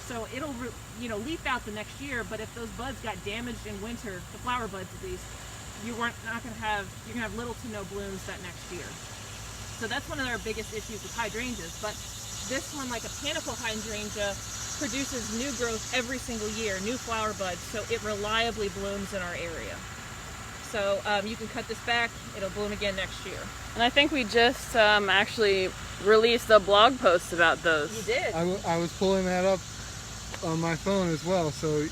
Speaker 2: So it'll leaf out the next year, but if those buds got damaged in winter, the flower buds at least, you're gonna have little to no blooms that next year. So that's one of our biggest issues with hydrangeas. But this one, like a Panicle Hydrangea, produces new growth every single year, new flower buds, so it reliably blooms in our area. So you can cut this back, it'll bloom again next year.
Speaker 1: And I think we just actually released a blog post about those.
Speaker 2: You did?
Speaker 3: I was pulling that up on my phone as well. So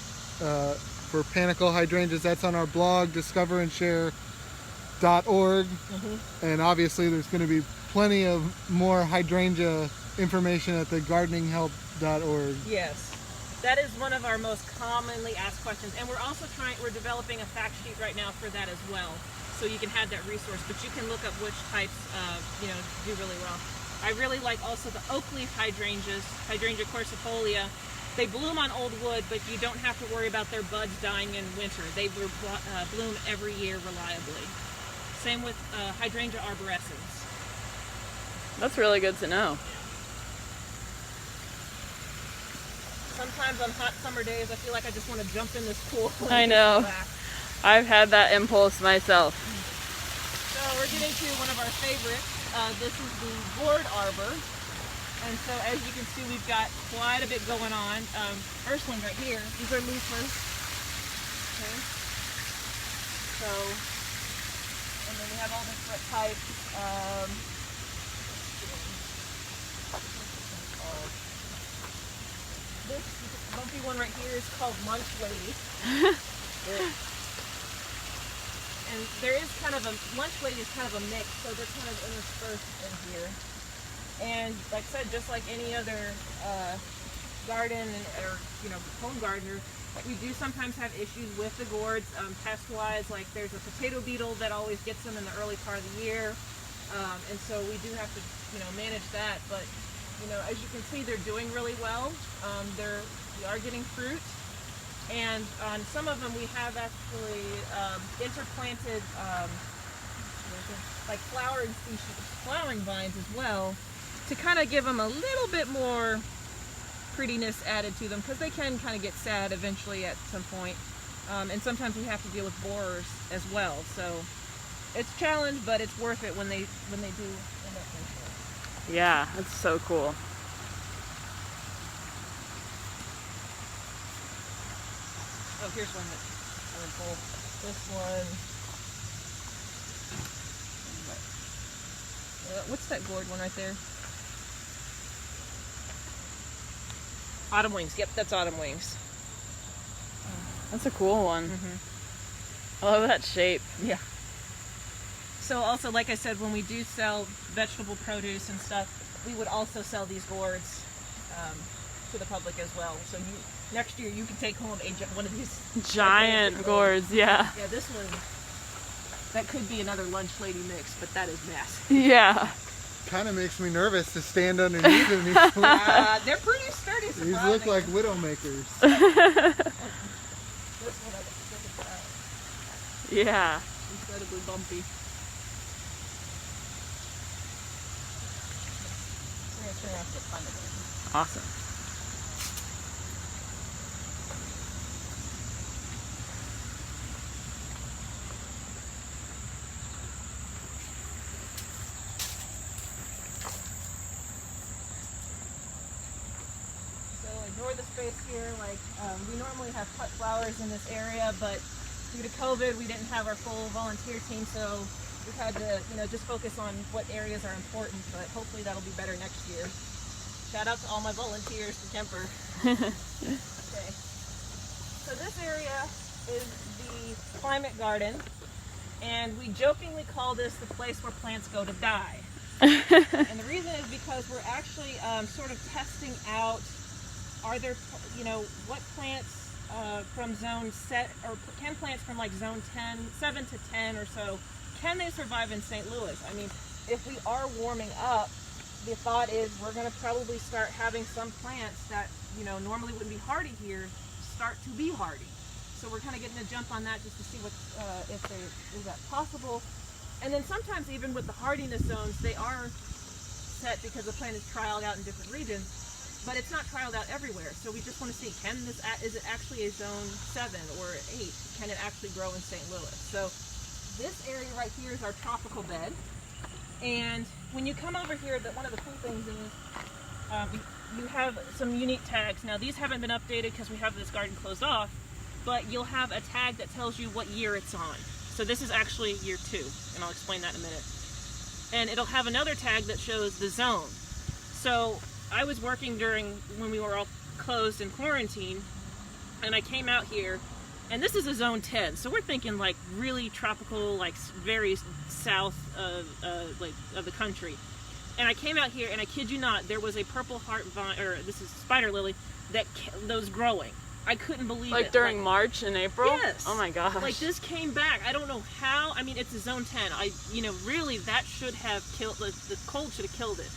Speaker 3: for Panicle Hydrangeas, that's on our blog, discoverandshare.org. And obviously there's going to be plenty of more hydrangea information at the gardeninghelp.org.
Speaker 2: Yes. That is one of our most commonly asked questions. And we're also we're developing a fact sheet right now for that as well. So you can have that resource, but you can look up which types, do really well. I really like also the oak leaf hydrangeas, Hydrangea quercifolia. They bloom on old wood, but you don't have to worry about their buds dying in winter. They bloom every year reliably. Same with Hydrangea arborescens.
Speaker 1: That's really good to know.
Speaker 2: Sometimes on hot summer days, I feel like I just want to jump in this pool.
Speaker 1: I know. I've had that impulse myself.
Speaker 2: So we're getting to one of our favorites. This is the gourd arbor. And so as you can see, we've got quite a bit going on. First one right here, these are loofers. Okay. So, and then we have all different types. This bumpy one right here is called Lunch Lady. And there is kind of Lunch Lady is kind of a mix, so they're kind of interspersed in here. And like I said, just like any other garden or home gardener, we do sometimes have issues with the gourds, pest-wise. Like there's a potato beetle that always gets them in the early part of the year, and so we do have to manage that. But as you can see, they're doing really well. We are getting fruit, and on some of them we have actually interplanted like flowering vines as well, to kind of give them a little bit more prettiness added to them, because they can kind of get sad eventually at some point. And sometimes we have to deal with borers as well. So it's a challenge, but it's worth it when they do end up in.
Speaker 1: Yeah, that's so cool.
Speaker 2: Oh, here's one that's really cool. This one. What's that gourd one right there? Autumn wings. Yep, that's autumn wings.
Speaker 1: That's a cool one. I love that shape.
Speaker 2: Yeah. So also, like I said, when we do sell vegetable produce and stuff, we would also sell these gourds to the public as well. So next year you can take home one of these
Speaker 1: giant gourds. Yeah.
Speaker 2: Yeah, this one, that could be another Lunch Lady mix, but that is massive.
Speaker 1: Yeah.
Speaker 3: Kind of makes me nervous to stand underneath them.
Speaker 2: They're pretty sturdy.
Speaker 3: These look like widowmakers.
Speaker 2: This one, look at that.
Speaker 1: Yeah.
Speaker 2: Incredibly bumpy.
Speaker 1: Awesome.
Speaker 2: Ignore the space here. Like we normally have cut flowers in this area, but due to COVID, we didn't have our full volunteer team, so we've had to, just focus on what areas are important. But hopefully that'll be better next year. Shout out to all my volunteers for Kemper. Okay. So this area is the climate garden, and we jokingly call this the place where plants go to die. And the reason is because we're actually sort of testing out. Are there, what plants from zone set, or can plants from like zone 7 to 10 or so, can they survive in St. Louis? I mean, if we are warming up, the thought is we're going to probably start having some plants that, normally wouldn't be hardy here, start to be hardy. So we're kind of getting a jump on that just to see if is that possible. And then sometimes even with the hardiness zones, they are set because the plant is trialed out in different regions. But it's not trialed out everywhere, so we just want to see, is it actually a zone 7 or 8? Can it actually grow in St. Louis? So this area right here is our tropical bed, and when you come over here, one of the cool things is you have some unique tags. Now these haven't been updated because we have this garden closed off, but you'll have a tag that tells you what year it's on. So this is actually year 2, and I'll explain that in a minute. And it'll have another tag that shows the zone. So I was working when we were all closed in quarantine, and I came out here, and this is a zone 10. So we're thinking like really tropical, like very south of the country. And I came out here, and I kid you not, there was a purple heart vine, or this is spider lily, that was growing. I couldn't believe it.
Speaker 1: Like during March and April?
Speaker 2: Yes.
Speaker 1: Oh my gosh.
Speaker 2: Like this came back. I don't know how. I mean, it's a zone 10. Really that should have killed, the cold should have killed it.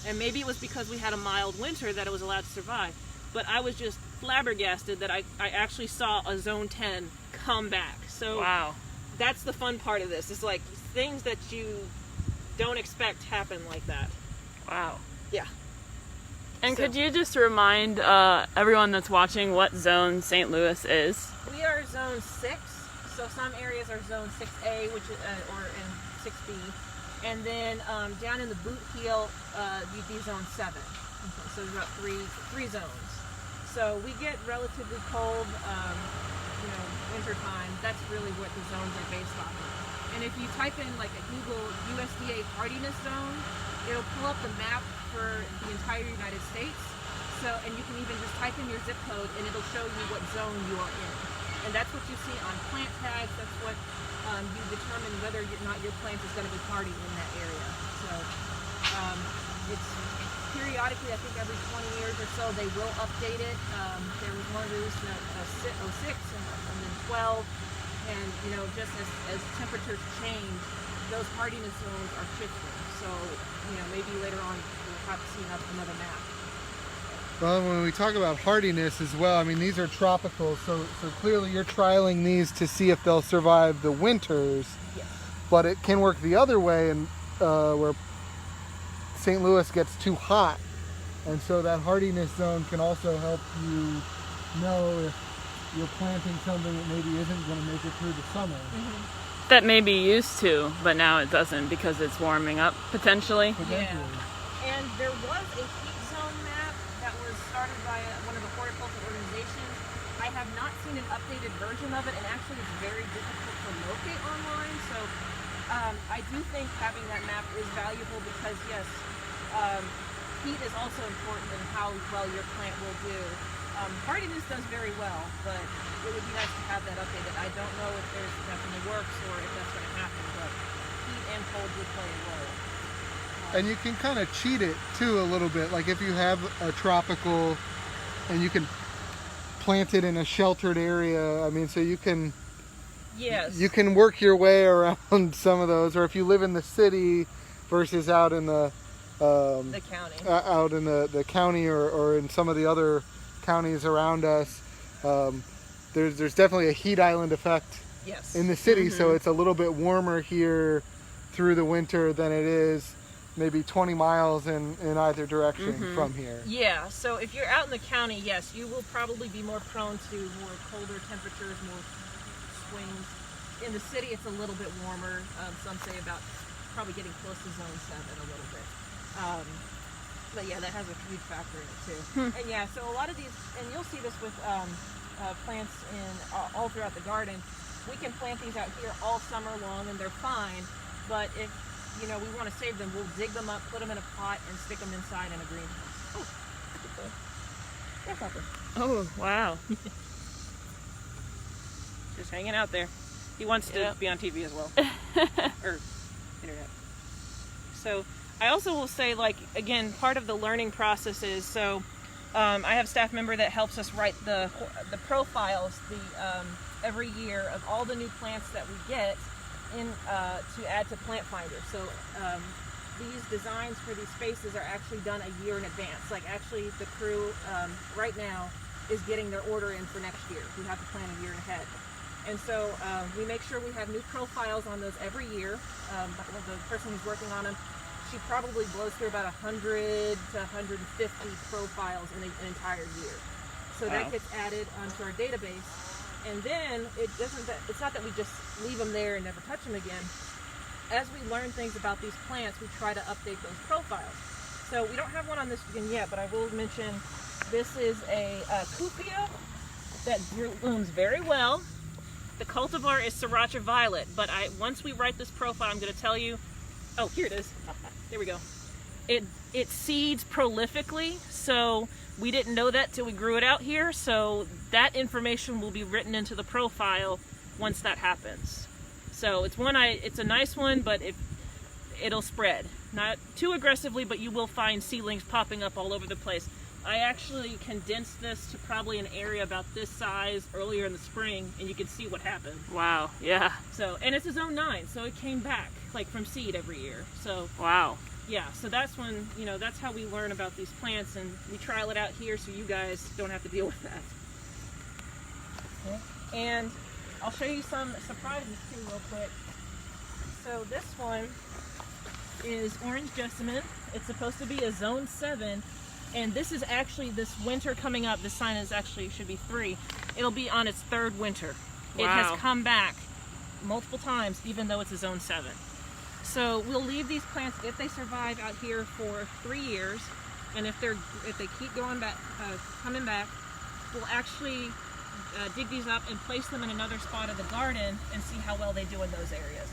Speaker 2: And maybe it was because we had a mild winter that it was allowed to survive. But I was just flabbergasted that I actually saw a zone 10 come back. So
Speaker 1: wow.
Speaker 2: That's the fun part of this. It's like things that you don't expect happen like that.
Speaker 1: Wow.
Speaker 2: Yeah.
Speaker 1: And could you just remind everyone that's watching what zone St. Louis is?
Speaker 2: We are zone 6, so some areas are zone 6A, which is, or in 6B, and then down in the boot heel, you'd be zone 7. Okay, so there's about three zones. So we get relatively cold, winter time. That's really what the zones are based off of. And if you type in like a Google USDA hardiness zone, it'll pull up the map for the entire United States. So, and you can even just type in your zip code and it'll show you what zone you are in. And that's what you see on plant tags. That's what you determine whether or not your plant is going to be hardy in that area. So it's periodically, I think every 20 years or so, they will update it. There was one released in 06 and then 12. And, just as temperatures change, those hardiness zones are shifting. So, maybe later on we'll have to see another map.
Speaker 3: Well, when we talk about hardiness as well, I mean, these are tropical, so clearly you're trialing these to see if they'll survive the winters.
Speaker 2: Yes.
Speaker 3: But it can work the other way, and where St. Louis gets too hot. And so that hardiness zone can also help you know if you're planting something that maybe isn't going to make it through the summer.
Speaker 2: Mm-hmm.
Speaker 1: That may be used to, but now it doesn't because it's warming up potentially.
Speaker 2: Yeah. And there was a heat zone map that was started by one of the horticultural organizations. I have not seen an updated version of it, and actually it's very difficult to locate online. So I do think having that map is valuable because, yes, heat is also important in how well your plant will do. Hardiness does very well, but it would be nice to have that updated. I don't know if that's in the works or if that's going to happen, but heat and cold would play a role.
Speaker 3: And you can kind of cheat it too a little bit. Like if you have a tropical and you can plant it in a sheltered area, I mean, so you can
Speaker 2: Yes.
Speaker 3: You can work your way around some of those, or if you live in the city versus out in the
Speaker 2: county.
Speaker 3: Out in the county or in some of the other counties around us, there's definitely a heat island effect
Speaker 2: Yes.
Speaker 3: in the city,
Speaker 1: Mm-hmm.
Speaker 3: so it's a little bit warmer here through the winter than it is maybe 20 miles in either direction
Speaker 1: Mm-hmm.
Speaker 3: from here.
Speaker 2: Yeah, so if you're out in the county, yes, you will probably be more prone to more colder temperatures, more swings. In the city, it's a little bit warmer. Some say about probably getting close to zone 7 a little bit. But yeah, that has a huge factor in it too. And yeah, so a lot of these, and you'll see this with plants in all throughout the garden. We can plant these out here all summer long and they're fine, but if we want to save them, we'll dig them up, put them in a pot, and stick them inside in a greenhouse. Oh, that's something.
Speaker 1: Oh, wow.
Speaker 2: Just hanging out there. He wants to be on TV as well, or internet. So I also will say, again, part of the learning process is I have a staff member that helps us write the profiles every year of all the new plants that we get to add to Plant Finder. So these designs for these spaces are actually done a year in advance. Actually, the crew right now is getting their order in for next year. We have to plan a year ahead. And so we make sure we have new profiles on those every year. The person who's working on them, she probably blows through about 100 to 150 profiles in an entire year. So
Speaker 1: Wow.
Speaker 2: that gets added onto our database. And then it's not that we just leave them there and never touch them again. As we learn things about these plants, we try to update those profiles. So we don't have one on this again yet, but I will mention this is a Cupia that blooms very well. The cultivar is Sriracha Violet, but once we write this profile, I'm going to tell you. Oh, here it is. There we go. It seeds prolifically, so we didn't know that till we grew it out here. So that information will be written into the profile once that happens. So it's a nice one, but it'll spread. Not too aggressively, but you will find seedlings popping up all over the place. I actually condensed this to probably an area about this size earlier in the spring, and you can see what happened.
Speaker 1: Wow, yeah.
Speaker 2: So, and it's a zone 9, so it came back like from seed every year. So
Speaker 1: wow.
Speaker 2: Yeah, so that's when, that's how we learn about these plants, and we trial it out here so you guys don't have to deal with that. Okay. And I'll show you some surprises too real quick. So this one is orange jessamine. It's supposed to be a zone 7, and this is actually this winter coming up. This sign is actually should be 3. It'll be on its 3rd winter.
Speaker 1: Wow.
Speaker 2: It has come back multiple times, even though it's a zone 7. So we'll leave these plants, if they survive out here for 3 years, and if they keep going back, coming back, we'll actually dig these up and place them in another spot of the garden and see how well they do in those areas.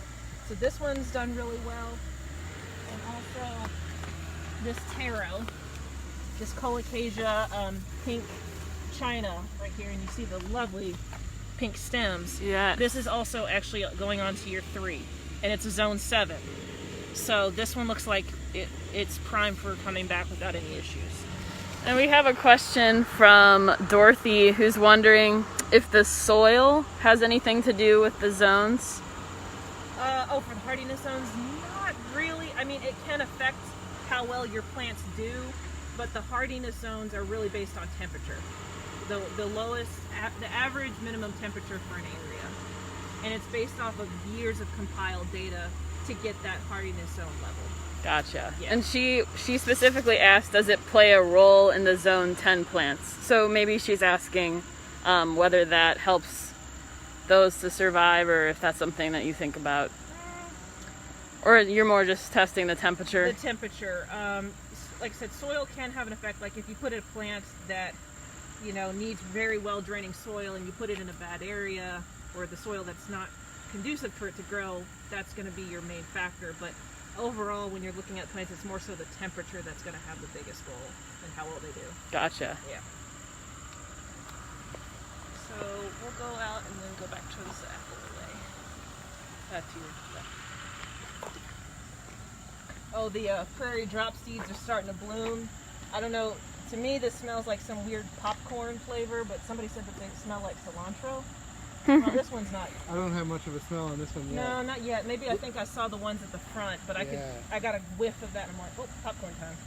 Speaker 2: So this one's done really well, and also this taro, this colocasia pink china right here, and you see the lovely pink stems.
Speaker 1: Yeah.
Speaker 2: This is also actually going on to year 3. And it's a zone 7. So this one looks like it's primed for coming back without any issues.
Speaker 1: And we have a question from Dorothy, who's wondering if the soil has anything to do with the zones.
Speaker 2: For the hardiness zones, not really. I mean, it can affect how well your plants do, but the hardiness zones are really based on temperature. The lowest, the average minimum temperature for an area. And it's based off of years of compiled data to get that hardiness zone level.
Speaker 1: Gotcha.
Speaker 2: Yeah.
Speaker 1: And she specifically asked, does it play a role in the zone 10 plants? So maybe she's asking whether that helps those to survive, or if that's something that you think about. Or you're more just testing the temperature?
Speaker 2: The temperature. Like I said, soil can have an effect. Like if you put a plant that, needs very well draining soil and you put it in a bad area, or the soil that's not conducive for it to grow, that's going to be your main factor. But overall, when you're looking at plants, it's more so the temperature that's going to have the biggest role in how well they do.
Speaker 1: Gotcha.
Speaker 2: Yeah. So we'll go out and then go back to this apple away. To your left. Oh, the prairie drop seeds are starting to bloom. I don't know. To me, this smells like some weird popcorn flavor, but somebody said that they smell like cilantro. Well, this one's not.
Speaker 3: I don't have much of a smell on this one yet.
Speaker 2: No, not yet. Maybe I think I saw the ones at the front, but I got a whiff of that and I'm like, oh, popcorn time.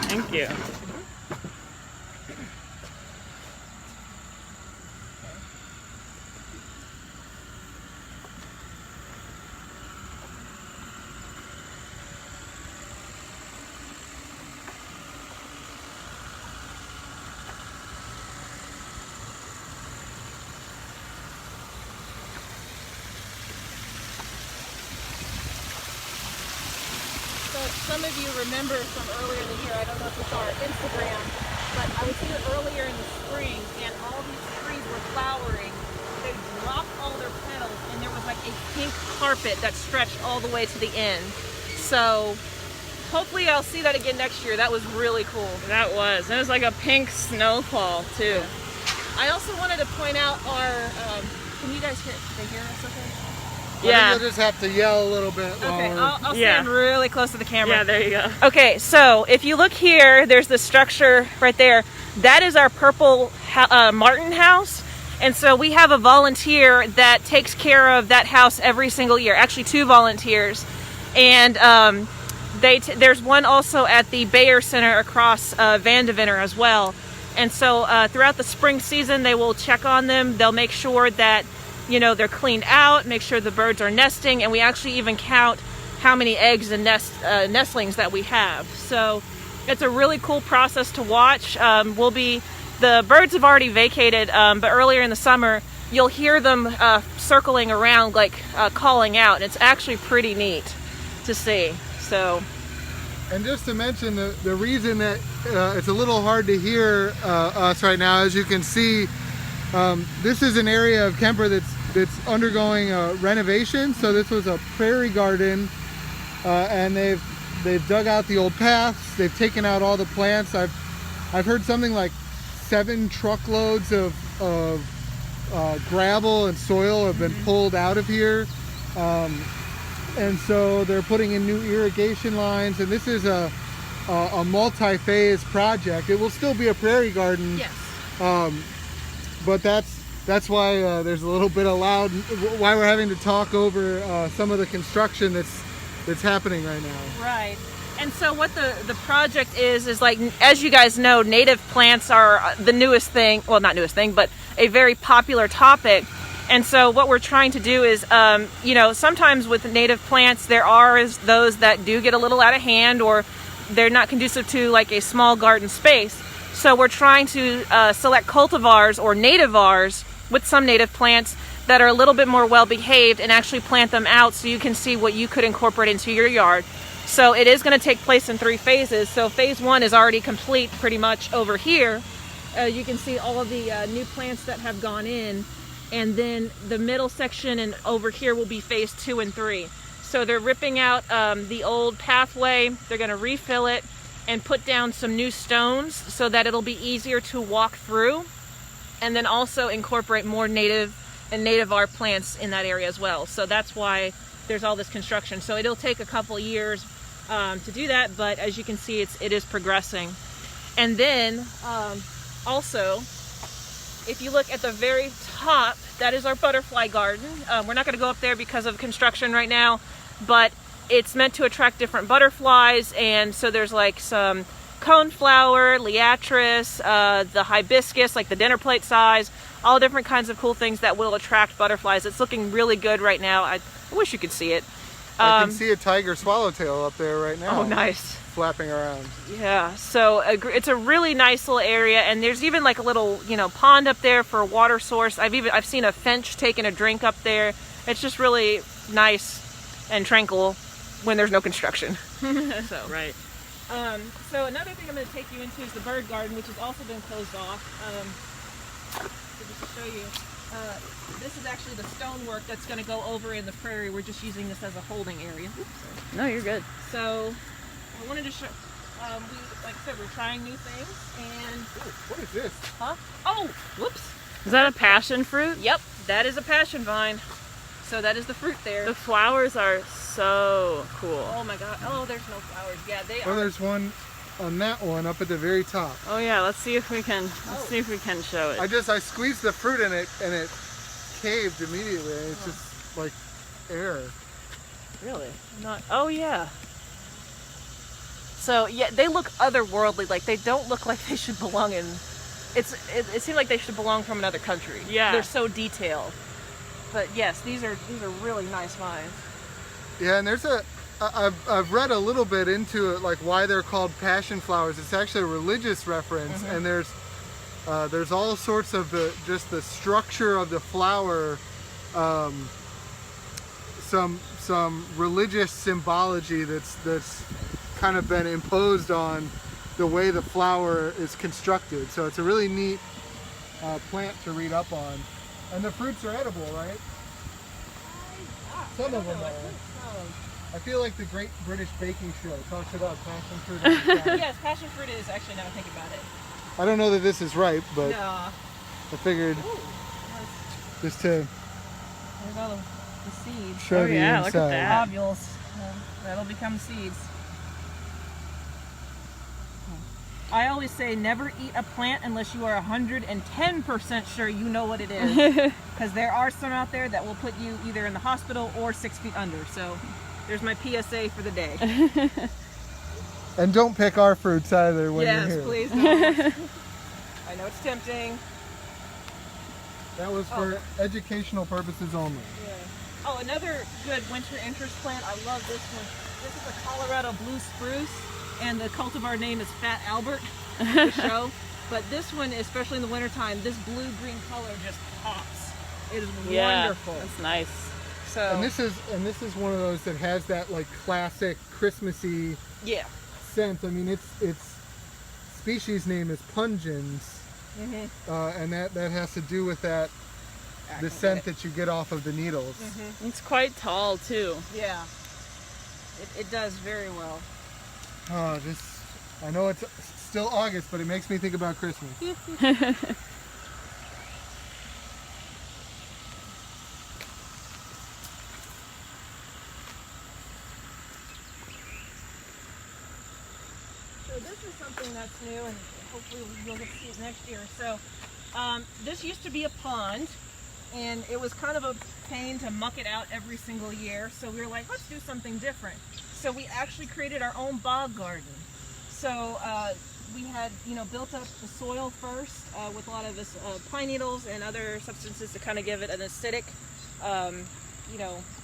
Speaker 1: Thank you.
Speaker 2: Some of you remember from earlier in the year, I don't know if it's on Instagram, but I was here earlier in the spring and all these trees were flowering. They dropped all their petals and there was like a pink carpet that stretched all the way to the end. So hopefully I'll see that again next year. That was really cool.
Speaker 1: That was. It was like a pink snowfall too.
Speaker 2: I also wanted to point out our, can you guys hear us okay?
Speaker 3: I think you'll just have to yell a little bit longer.
Speaker 2: Okay, I'll stand really close to the camera.
Speaker 1: Yeah, there you go.
Speaker 2: Okay, so if you look here, there's the structure right there. That is our purple Martin house. And so we have a volunteer that takes care of that house every single year. Actually, 2 volunteers. And there's one also at the Bayer Center across Van Deventer as well. And so throughout the spring season, they will check on them. They'll make sure that they're cleaned out, make sure the birds are nesting, and we actually even count how many eggs and nestlings that we have. So it's a really cool process to watch. The birds have already vacated, but earlier in the summer, you'll hear them circling around, like calling out, and it's actually pretty neat to see. So
Speaker 3: And just to mention, the reason that it's a little hard to hear us right now, as you can see, this is an area of Kemper that's undergoing renovation. So this was a prairie garden, and they've dug out the old paths. They've taken out all the plants. I've heard something like 7 truckloads of gravel and soil have been pulled out of here. And so they're putting in new irrigation lines, and this is a multi-phase project. It will still be a prairie garden.
Speaker 2: Yes.
Speaker 3: But that's why there's a little bit of loud, why we're having to talk over some of the construction that's happening right now.
Speaker 2: Right. And so what the project is like, as you guys know, native plants are the newest thing. Well, not newest thing, but a very popular topic. And so what we're trying to do is, you know, sometimes with native plants, there are those that do get a little out of hand, or they're not conducive to like a small garden space. So we're trying to select cultivars or nativars with some native plants that are a little bit more well behaved, and actually plant them out so you can see what you could incorporate into your yard. So it is going to take place in 3 phases. So phase 1 is already complete pretty much over here. You can see all of the new plants that have gone in. And then the middle section and over here will be phase 2 and 3. So they're ripping out the old pathway. They're going to refill it and put down some new stones so that it'll be easier to walk through. And then also incorporate more native and nativar plants in that area as well. So that's why there's all this construction. So it'll take a couple years to do that, but as you can see, it is progressing. And then also, if you look at the very top, that is our butterfly garden. We're not going to go up there because of construction right now, but it's meant to attract different butterflies. And so there's like some coneflower, liatris, the hibiscus, like the dinner plate size, all different kinds of cool things that will attract butterflies. It's looking really good right now. I wish you could see it.
Speaker 3: I can see a tiger swallowtail up there right now.
Speaker 1: Oh, nice.
Speaker 3: Flapping around.
Speaker 1: Yeah, so it's a really nice little area, and there's even like a little, you know, pond up there for a water source. I've seen a finch taking a drink up there. It's just really nice and tranquil when there's no construction. So
Speaker 2: right. So another thing I'm going to take you into is the bird garden, which has also been closed off. So just to show you, this is actually the stonework that's going to go over in the prairie. We're just using this as a holding area. Oops, sorry.
Speaker 1: No, you're good.
Speaker 2: So I wanted to show, like I said, we're trying new things. And
Speaker 3: ooh, what is this?
Speaker 2: Huh? Oh, whoops.
Speaker 1: Is that a passion fruit?
Speaker 2: Yep, that is a passion vine. So that is the fruit there.
Speaker 1: The flowers are so cool.
Speaker 2: Oh my god. Oh, there's no flowers. Yeah, they are.
Speaker 3: Well, there's one on that one up at the very top.
Speaker 1: Oh yeah, let's see if we can show it.
Speaker 3: I squeezed the fruit in it and it caved immediately. It's just like air.
Speaker 1: Really? Not. Oh yeah. So yeah, they look otherworldly. Like they don't look like they should belong in. It seems like they should belong from another country.
Speaker 2: Yeah.
Speaker 1: They're so detailed. But yes, these are really nice vines.
Speaker 3: Yeah, and I've read a little bit into it, like why they're called passion flowers. It's actually a religious reference, and there's all sorts of just the structure of the flower, some religious symbology that's kind of been imposed on the way the flower is constructed. So it's a really neat plant to read up on. And the fruits are edible, right? Some of them are. I feel like the Great British Baking Show talks about passion fruit.
Speaker 2: Yes, passion fruit is actually, now I think about it.
Speaker 3: I don't know that this is ripe, but
Speaker 2: No.
Speaker 3: I figured just to
Speaker 2: There's all the seeds.
Speaker 3: show the
Speaker 1: yeah,
Speaker 3: inside.
Speaker 1: look at that.
Speaker 2: Ovules. That'll become seeds. I always say never eat a plant unless you are 110% sure you know what it is. Because there are some out there that will put you either in the hospital or 6 feet under. So there's my PSA for the day.
Speaker 3: And don't pick our fruits either when you're here.
Speaker 2: Yes, please don't. I know it's tempting.
Speaker 3: That was for educational purposes only.
Speaker 2: Yeah. Oh, another good winter interest plant. I love this one. This is a Colorado blue spruce, and the cultivar name is Fat Albert to show. But this one, especially in the wintertime, this blue-green color just pops. It is wonderful.
Speaker 1: That's nice.
Speaker 2: So
Speaker 3: And this is one of those that has that like classic Christmassy
Speaker 2: yeah,
Speaker 3: scent. I mean, its species name is pungens, and that has to do with the scent that you get off of the needles.
Speaker 1: It's quite tall too.
Speaker 2: Yeah, it does very well.
Speaker 3: Oh, I know it's still August, but it makes me think about Christmas.
Speaker 2: So this is something that's new, and hopefully you'll get to see it next year. So this used to be a pond, and it was kind of a pain to muck it out every single year. So we were like, let's do something different. So we actually created our own bog garden. So we had, built up the soil first with a lot of this pine needles and other substances to kind of give it an acidic,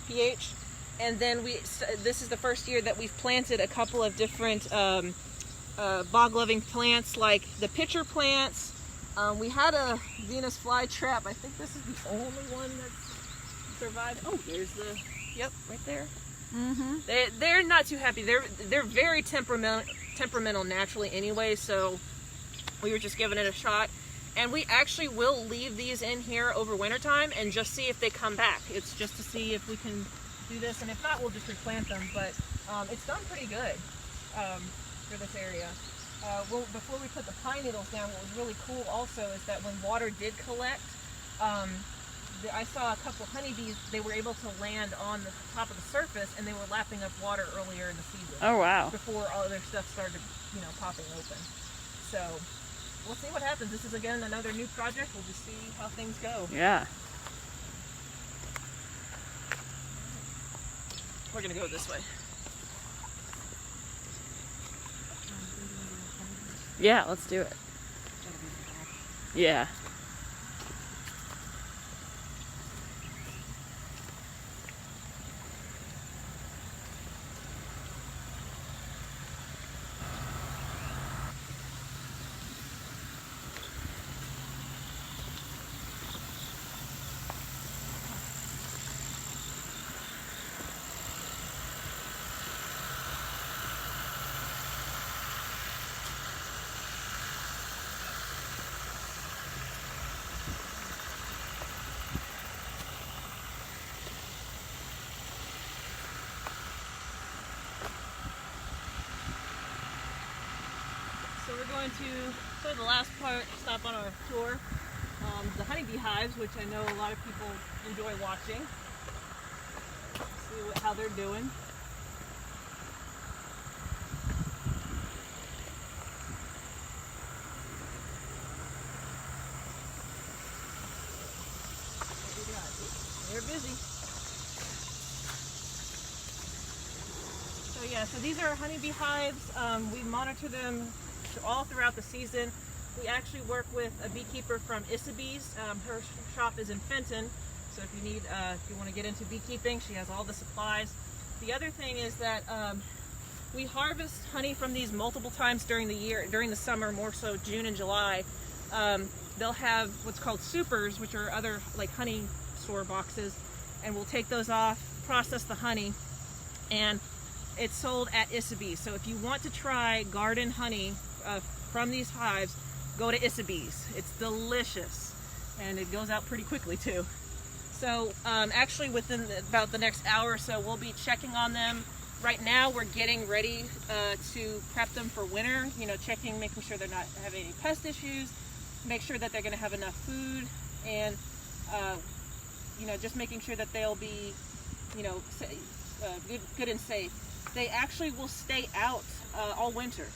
Speaker 2: pH. And then this is the first year that we've planted a couple of different bog-loving plants, like the pitcher plants. We had a Venus flytrap. I think this is the only one that's survived. Oh, there's yep, right there. They're not too happy. They're very temperamental naturally anyway, so we were just giving it a shot. And we actually will leave these in here over wintertime and just see if they come back. It's just to see if we can do this, and if not, we'll just replant them. But it's done pretty good for this area. Before we put the pine needles down, what was really cool also is that when water did collect, I saw a couple honeybees. They were able to land on the top of the surface, and they were lapping up water earlier in the season.
Speaker 1: Oh wow!
Speaker 2: Before all their stuff started, popping open. So we'll see what happens. This is again another new project. We'll just see how things go.
Speaker 1: Yeah.
Speaker 2: We're gonna go this way.
Speaker 1: Yeah, let's do it. Yeah.
Speaker 2: So we're going to, for the last part, stop on our tour, the honeybee hives, which I know a lot of people enjoy watching. See how they're doing. They're busy. So yeah, so these are honeybee hives. We monitor them all throughout the season. We actually work with a beekeeper from Issabees. Her shop is in Fenton, so if you want to get into beekeeping, she has all the supplies. The other thing is that we harvest honey from these multiple times during the year, during the summer, more so June and July. They'll have what's called supers, which are other like honey store boxes, and we'll take those off, process the honey, and it's sold at Issabees. So if you want to try garden honey from these hives, go to Issabees. It's delicious, and it goes out pretty quickly too. So actually within about the next hour or so, we'll be checking on them. Right now we're getting ready to prep them for winter, checking, making sure they're not having any pest issues, make sure that they're going to have enough food, and just making sure that they'll be good and safe. They actually will stay out all winter.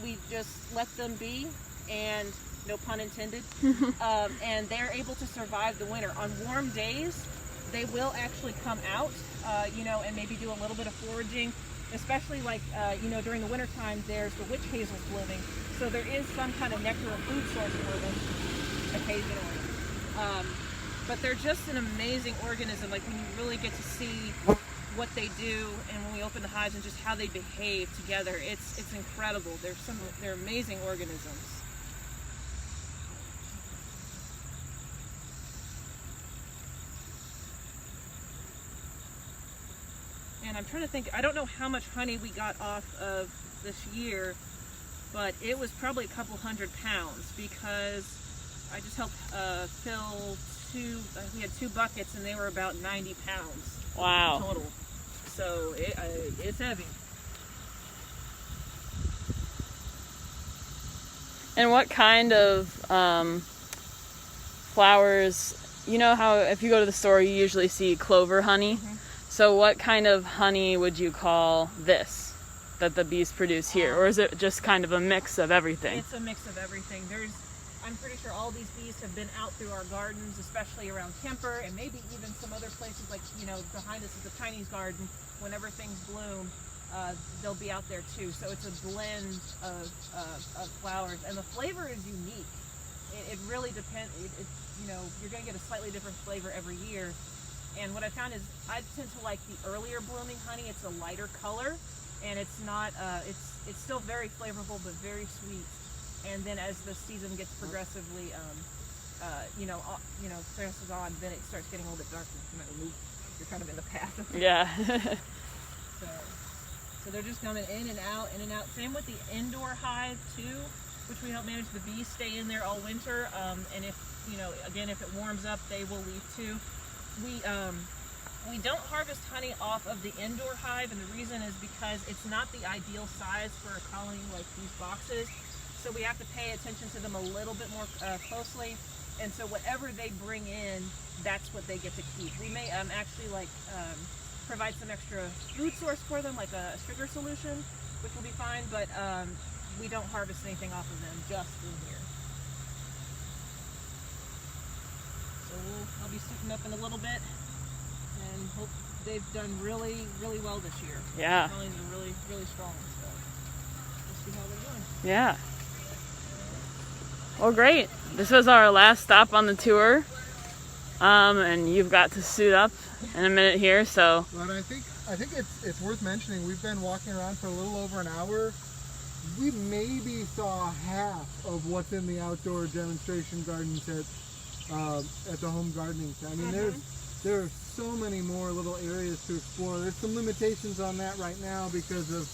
Speaker 2: We just let them be, and no pun intended, and they're able to survive the winter. On warm days, they will actually come out, and maybe do a little bit of foraging, especially like, during the winter time, there's the witch hazels blooming, so there is some kind of nectar or food source for them occasionally. But they're just an amazing organism. Like when you really get to see what they do, and when we open the hives and just how they behave together, it's incredible. They're amazing organisms. and I'm trying to think, I don't know how much honey we got off of this year, but it was probably a couple 100 pounds, because I just helped fill we had 2 buckets and they were about 90 pounds.
Speaker 1: Wow.
Speaker 2: Total. So it's heavy.
Speaker 1: And what kind of flowers, you know how if you go to the store you usually see clover honey? Mm-hmm. So what kind of honey would you call this that the bees produce here? Or is it just kind of a mix of everything?
Speaker 2: It's a mix of everything. I'm pretty sure all these bees have been out through our gardens, especially around Kemper, and maybe even some other places like, behind us is the Chinese garden. Whenever things bloom, they'll be out there too. So it's a blend of flowers, and the flavor is unique. It really depends. You're going to get a slightly different flavor every year. And what I found is I tend to like the earlier blooming honey. It's a lighter color, and it's not. It's still very flavorful, but very sweet. And then as the season gets progressively, progresses on, then it starts getting a little bit darker. You're kind of in the path.
Speaker 1: Yeah.
Speaker 2: So they're just coming in and out, in and out. Same with the indoor hive too, which we help manage. The bees stay in there all winter, and if it warms up, they will leave too. We don't harvest honey off of the indoor hive, and the reason is because it's not the ideal size for a colony like these boxes. So we have to pay attention to them a little bit more closely, and so whatever they bring in, that's what they get to keep. We may actually provide some extra food source for them, like a sugar solution, which will be fine, but we don't harvest anything off of them, just in here. So I'll be suiting up in a little bit, and hope they've done really, really well this year.
Speaker 1: Yeah.
Speaker 2: The colonies are really, really strong, so we'll see how they're doing.
Speaker 1: Yeah. Well, great. This was our last stop on the tour, and you've got to suit up in a minute here. So.
Speaker 3: But I think it's worth mentioning. We've been walking around for a little over an hour. We maybe saw half of what's in the outdoor demonstration gardens at the home gardening center. I mean, there are so many more little areas to explore. There's some limitations on that right now because of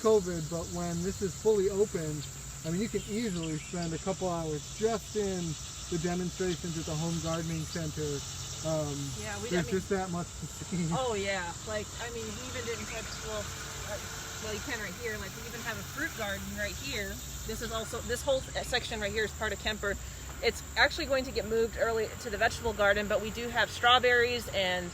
Speaker 3: COVID, but when this is fully open, I mean, you can easily spend a couple hours just in the demonstrations at the home gardening center. There's just that much to see.
Speaker 2: Oh yeah, we even didn't touch, well you can right here, we even have a fruit garden right here. This whole section right here is part of Kemper. It's actually going to get moved early to the vegetable garden, but we do have strawberries and,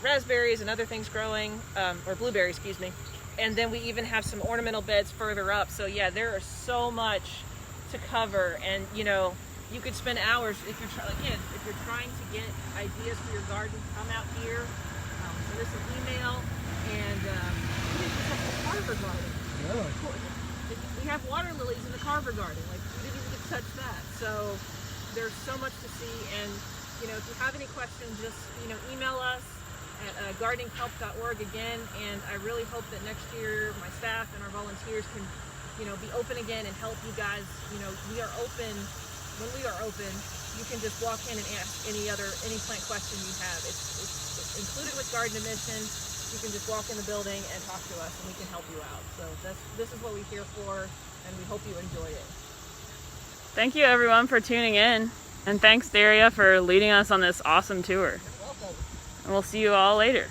Speaker 2: raspberries and other things growing, or blueberries, excuse me. And then we even have some ornamental beds further up. So yeah, there is so much to cover, and you could spend hours if you're trying to get ideas for your garden. Come out here, send us an email, and we just have the Carver garden.
Speaker 3: Yeah.
Speaker 2: We have water lilies in the Carver garden. We didn't even get to touch that. So there's so much to see, and if you have any questions, just email us at gardeninghelp.org again, and I really hope that next year my staff and our volunteers can be open again and help you guys. We are open. When we are open, you can just walk in and ask any plant question you have. It's included with garden admission. You can just walk in the building and talk to us, and we can help you out. So this is what we're here for, and we hope you enjoy it.
Speaker 1: Thank you everyone for tuning in, and thanks Daria for leading us on this awesome tour.
Speaker 2: You're welcome.
Speaker 1: And we'll see you all later.